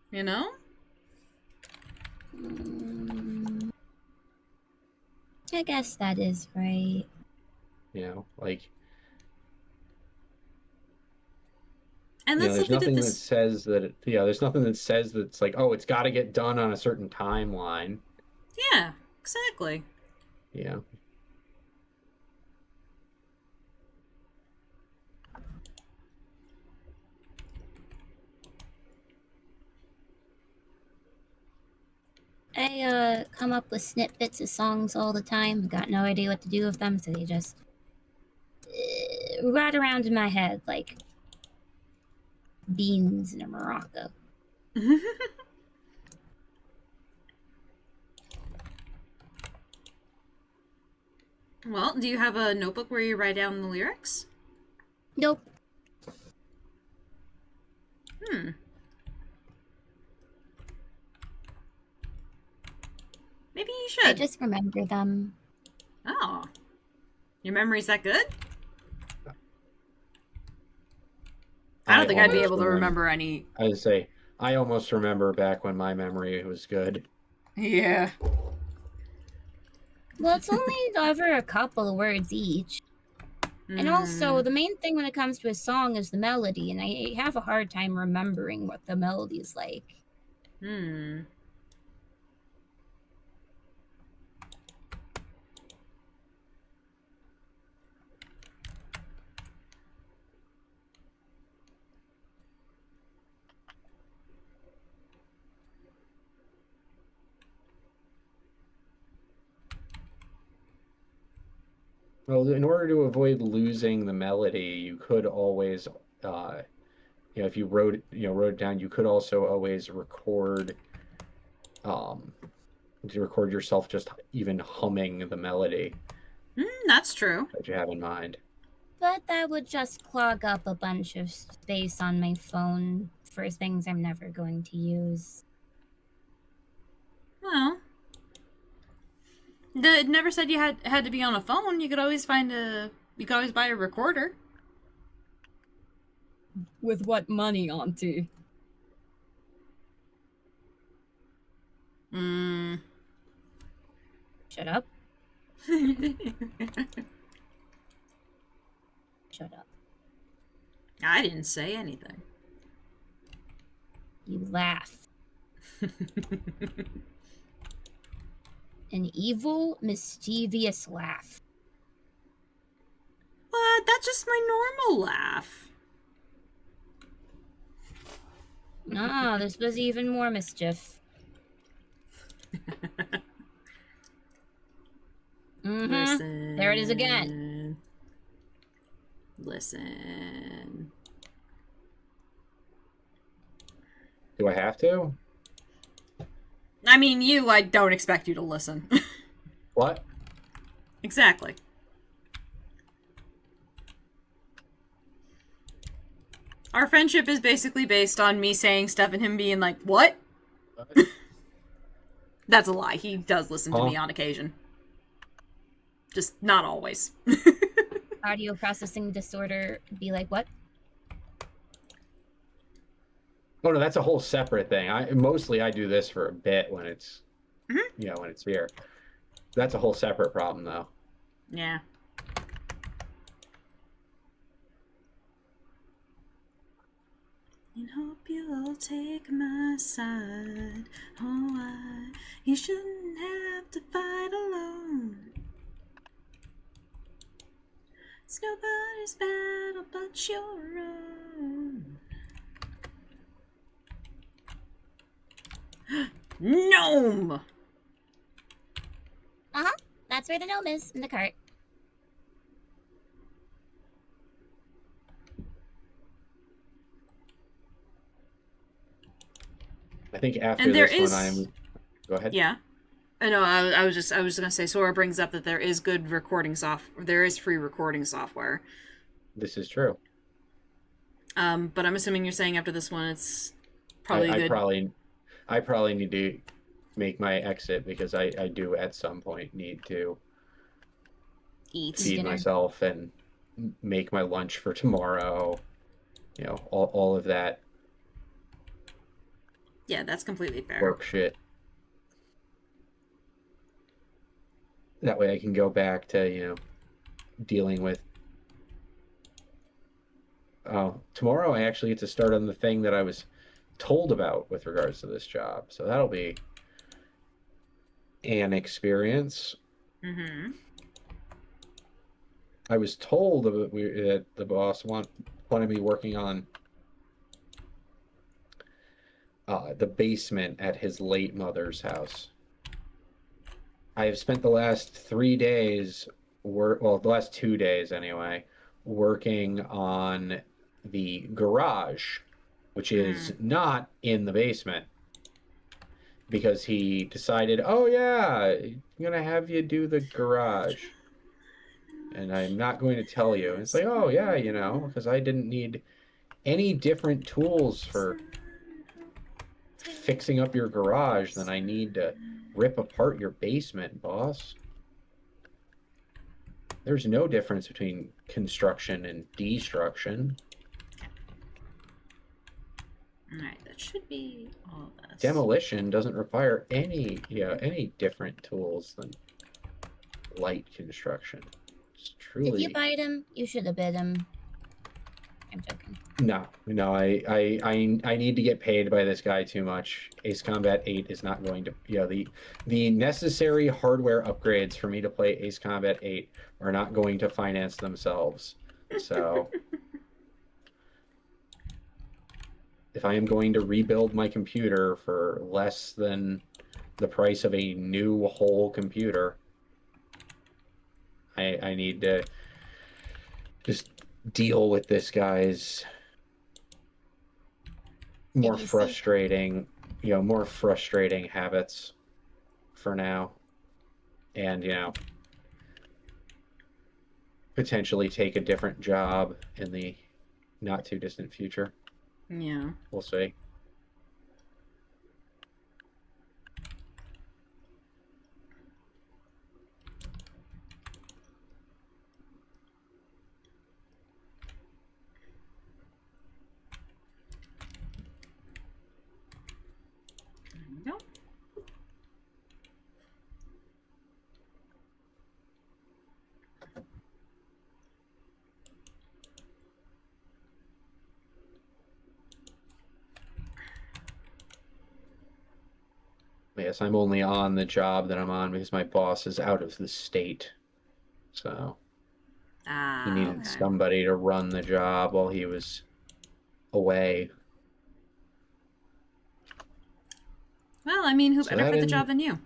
You know? I guess that is right. Like, And let's there's look at nothing that this. says that, there's nothing that says that it's like, oh, it's got to get done on a certain timeline. Yeah, exactly. Yeah. I come up with snippets of songs all the time. Got no idea what to do with them, so they just rot around in my head like beans in a Morocco. Well, do you have a notebook where you write down the lyrics? Nope. Maybe you should. I just remember them. Oh. Your memory's that good? I don't think I'd be able to remember any. I would say, I almost remember back when my memory was good. Yeah. Well, it's only over a couple of words each. And also, the main thing when it comes to a song is the melody, and I have a hard time remembering what the melody's like. Well, in order to avoid losing the melody, you could always, if you wrote it down, you could also always record, to record yourself just even humming the melody That's true. that you have in mind. But that would just clog up a bunch of space on my phone for things I'm never going to use. Well, it never said you had to be on a phone. You could always you could always buy a recorder. With what money onto? Shut up. Shut up. I didn't say anything. You laugh. An evil, mischievous laugh. What? That's just my normal laugh. No, this was even more mischief. Listen. There it is again. Listen. Do I have to? I mean, I don't expect you to listen. What? Exactly. Our friendship is basically based on me saying stuff and him being like, what? That's a lie. He does listen to me on occasion. Just not always. Audio processing disorder be like, what? Oh no, that's a whole separate thing. I do this for a bit when it's, when it's here. That's a whole separate problem, though. Yeah. And hope you'll take my side. Oh, you shouldn't have to fight alone. It's nobody's battle but your own. Gnome! That's where the gnome is, in the cart. I think after And there this is... one, Go ahead. Yeah. I know. I was just gonna say. Sora brings up that there is good recording software. There is free recording software. This is true. But I'm assuming you're saying after this one, it's probably good. I probably need to make my exit because I do at some point need to Eat feed dinner. myself and make my lunch for tomorrow. All of that Yeah, that's completely fair. work shit. That way I can go back to, dealing with... tomorrow I actually get to start on the thing that I was told about with regards to this job. So that'll be an experience. Mm-hmm. I was told that the boss wanted me working on the basement at his late mother's house. I have spent the last 3 days, the last 2 days anyway, working on the garage, which is not in the basement, because he decided, oh yeah, I'm gonna have you do the garage, and I'm not going to tell you. And it's like, oh yeah, because I didn't need any different tools for fixing up your garage than I need to rip apart your basement, boss. There's no difference between construction and destruction. Alright, that should be all of this. Demolition doesn't require any different tools than light construction. It's truly... If you bite him, you should have bit him. I'm joking. No, I need to get paid by this guy too much. Ace Combat 8 is not going to... the necessary hardware upgrades for me to play Ace Combat 8 are not going to finance themselves. So... if I am going to rebuild my computer for less than the price of a new whole computer, I need to just deal with this guy's more frustrating habits for now, and potentially take a different job in the not too distant future. Yeah. We'll see. Nope. Yes, I'm only on the job that I'm on because my boss is out of the state. So he needed somebody to run the job while he was away. Well, I mean, who better for the job than you?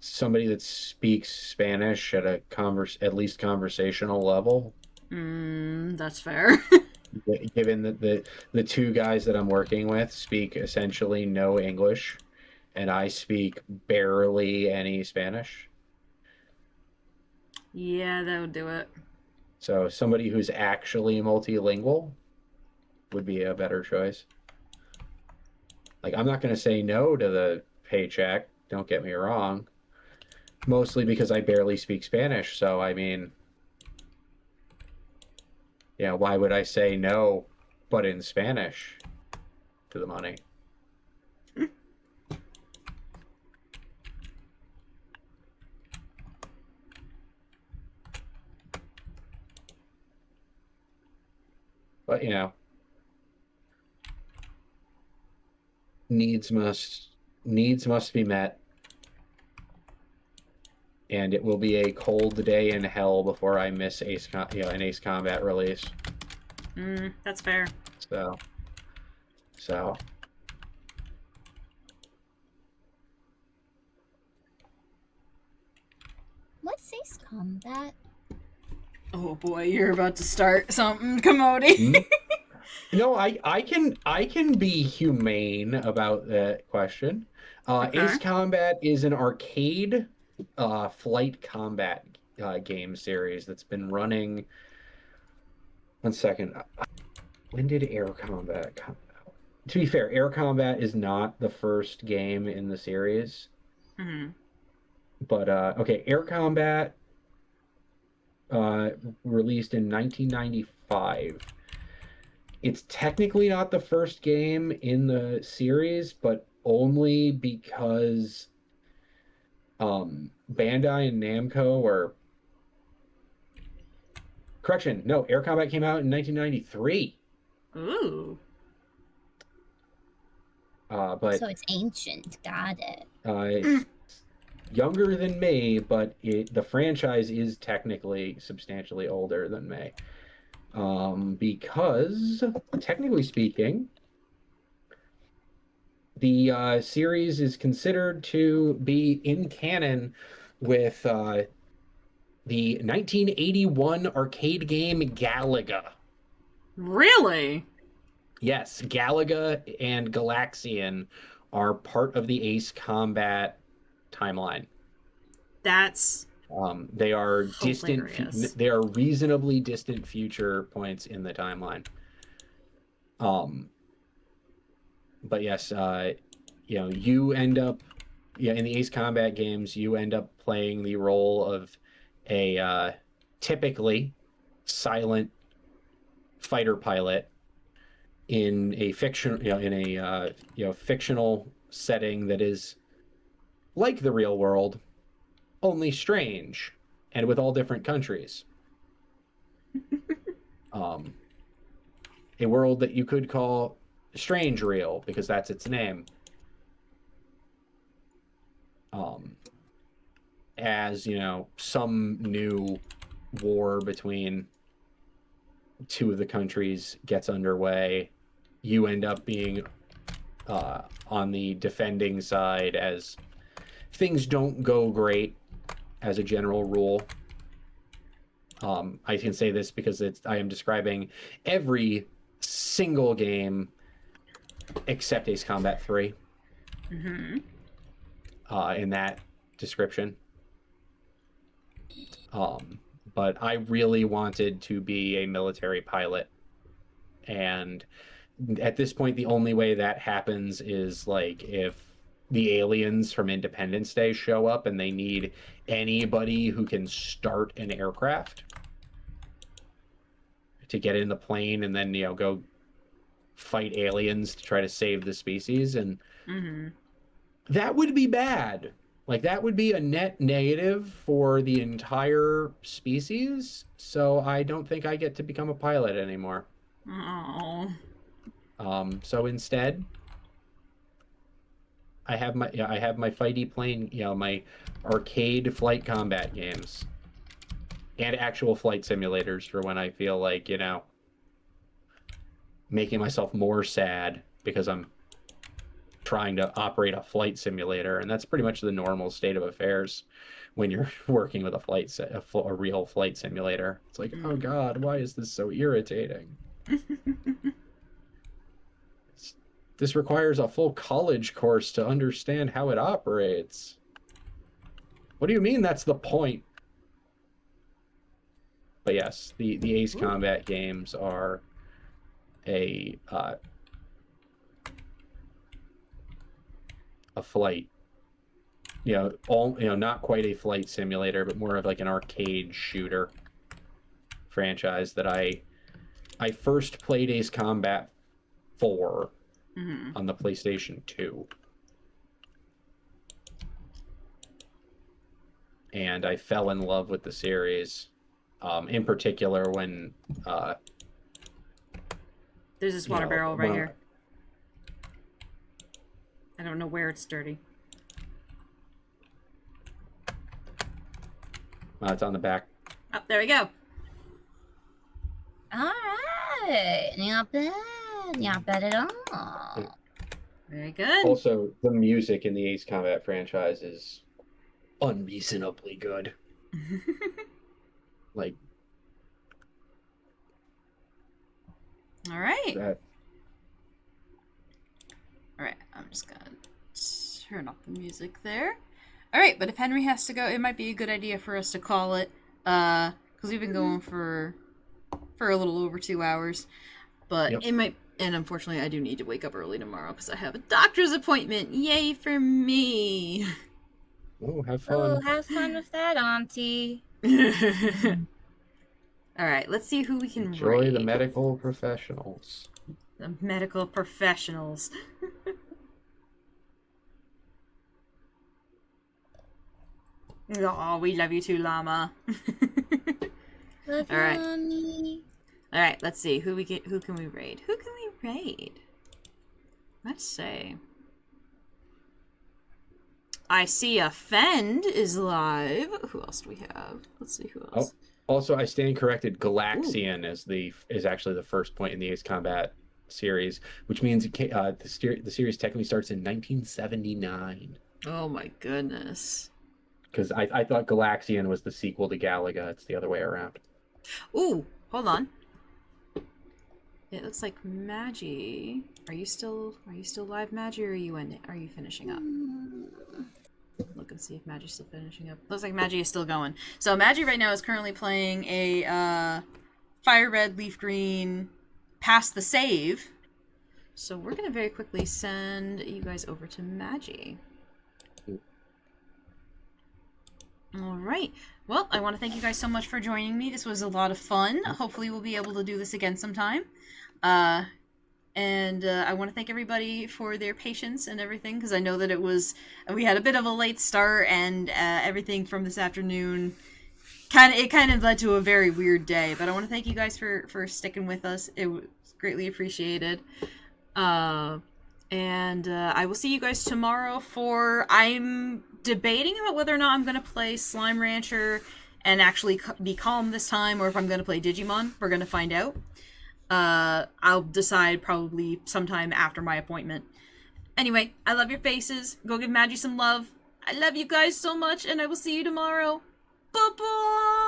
Somebody that speaks Spanish at at least conversational level. That's fair. Given that the two guys that I'm working with speak essentially no English, and I speak barely any Spanish. Yeah, that would do it. So somebody who's actually multilingual would be a better choice. Like, I'm not going to say no to the paycheck, don't get me wrong. Mostly because I barely speak Spanish, so I mean... yeah, why would I say no, but in Spanish, to the money? But, needs must be met. And it will be a cold day in hell before I miss an Ace Combat release. That's fair. So. What's Ace Combat? Oh boy, you're about to start something, Kamody. No, I can be humane about that question. Ace Combat is an arcade flight combat game series that's been running... One second. When did Air Combat come out? To be fair, Air Combat is not the first game in the series. But, okay, Air Combat released in 1995. It's technically not the first game in the series, but only because Bandai and Namco are... Correction, no, Air Combat came out in 1993. Ooh. But So it's ancient. Got it. it's younger than me, but the franchise is technically substantially older than me. Because, technically speaking, the series is considered to be in canon with the 1981 arcade game Galaga. Really? Yes, Galaga and Galaxian are part of the Ace Combat timeline. That's They are distant. hilarious. They are reasonably distant future points in the timeline. But yes, you end up, in the Ace Combat games, you end up playing the role of a typically silent fighter pilot in a fictional setting that is like the real world, only strange and with all different countries. A world that you could call Strange Real because that's its name. As some new war between two of the countries gets underway, you end up being on the defending side as things don't go great as a general rule. I can say this because I am describing every single game except Ace Combat 3 in that description. But I really wanted to be a military pilot, and at this point the only way that happens is like if the aliens from Independence Day show up and they need anybody who can start an aircraft to get in the plane and then go fight aliens to try to save the species. And that would be bad. Like, that would be a net negative for the entire species. So I don't think I get to become a pilot anymore. Oh. So instead, I have my fighty plane, my arcade flight combat games and actual flight simulators for when I feel like, making myself more sad because I'm trying to operate a flight simulator, and that's pretty much the normal state of affairs when you're working with a real flight simulator. It's like, oh god, why is this so irritating? This requires a full college course to understand how it operates. What do you mean that's the point? But yes, the Ace Combat games are a flight, not quite a flight simulator, but more of like an arcade shooter franchise that I first played Ace Combat 4 on the PlayStation 2. And I fell in love with the series, in particular when there's this water barrel right here. I don't know where it's dirty. It's on the back. Oh, there we go. All right. Not bad. Not bad at all. Very good. Also, the music in the Ace Combat franchise is unreasonably good. Like, all right. that. All right, I'm just gonna turn off the music there. All right, but if Henry has to go, it might be a good idea for us to call it, because we've been going for a little over 2 hours. But Yep. it might, and unfortunately, I do need to wake up early tomorrow because I have a doctor's appointment. Yay for me! Oh, have Oh, fun. have fun with that, Auntie. All right, let's see who we can Enjoy the raid. medical professionals. The medical professionals. Oh, we love you too, llama. Love All right. mommy. All right, let's see. Who can we raid? Who can we raid? Let's see. I see a Fend is live. Who else do we have? Let's see who else. Oh, also, I stand corrected. Galaxian is actually the first point in the Ace Combat series, which means the series technically starts in 1979. Oh my goodness. Because I thought Galaxian was the sequel to Galaga. It's the other way around. Ooh, hold on. It looks like Maggie. Are you still live, Maggie, or are you finishing up? Look and see if Maggie's still finishing up. Looks like Maggie is still going. So Maggie right now is currently playing a fire red, leaf green, past the save. So we're gonna very quickly send you guys over to Maggie. All right. Well, I want to thank you guys so much for joining me. This was a lot of fun. Hopefully we'll be able to do this again sometime. And I want to thank everybody for their patience and everything, because I know that we had a bit of a late start, and everything from this afternoon kind of led to a very weird day. But I want to thank you guys for sticking with us. It was greatly appreciated. And I will see you guys tomorrow I'm debating about whether or not I'm going to play Slime Rancher and actually be calm this time, or if I'm going to play Digimon. We're going to find out. I'll decide probably sometime after my appointment. Anyway, I love your faces. Go give Maggie some love. I love you guys so much, and I will see you tomorrow. Bye-bye!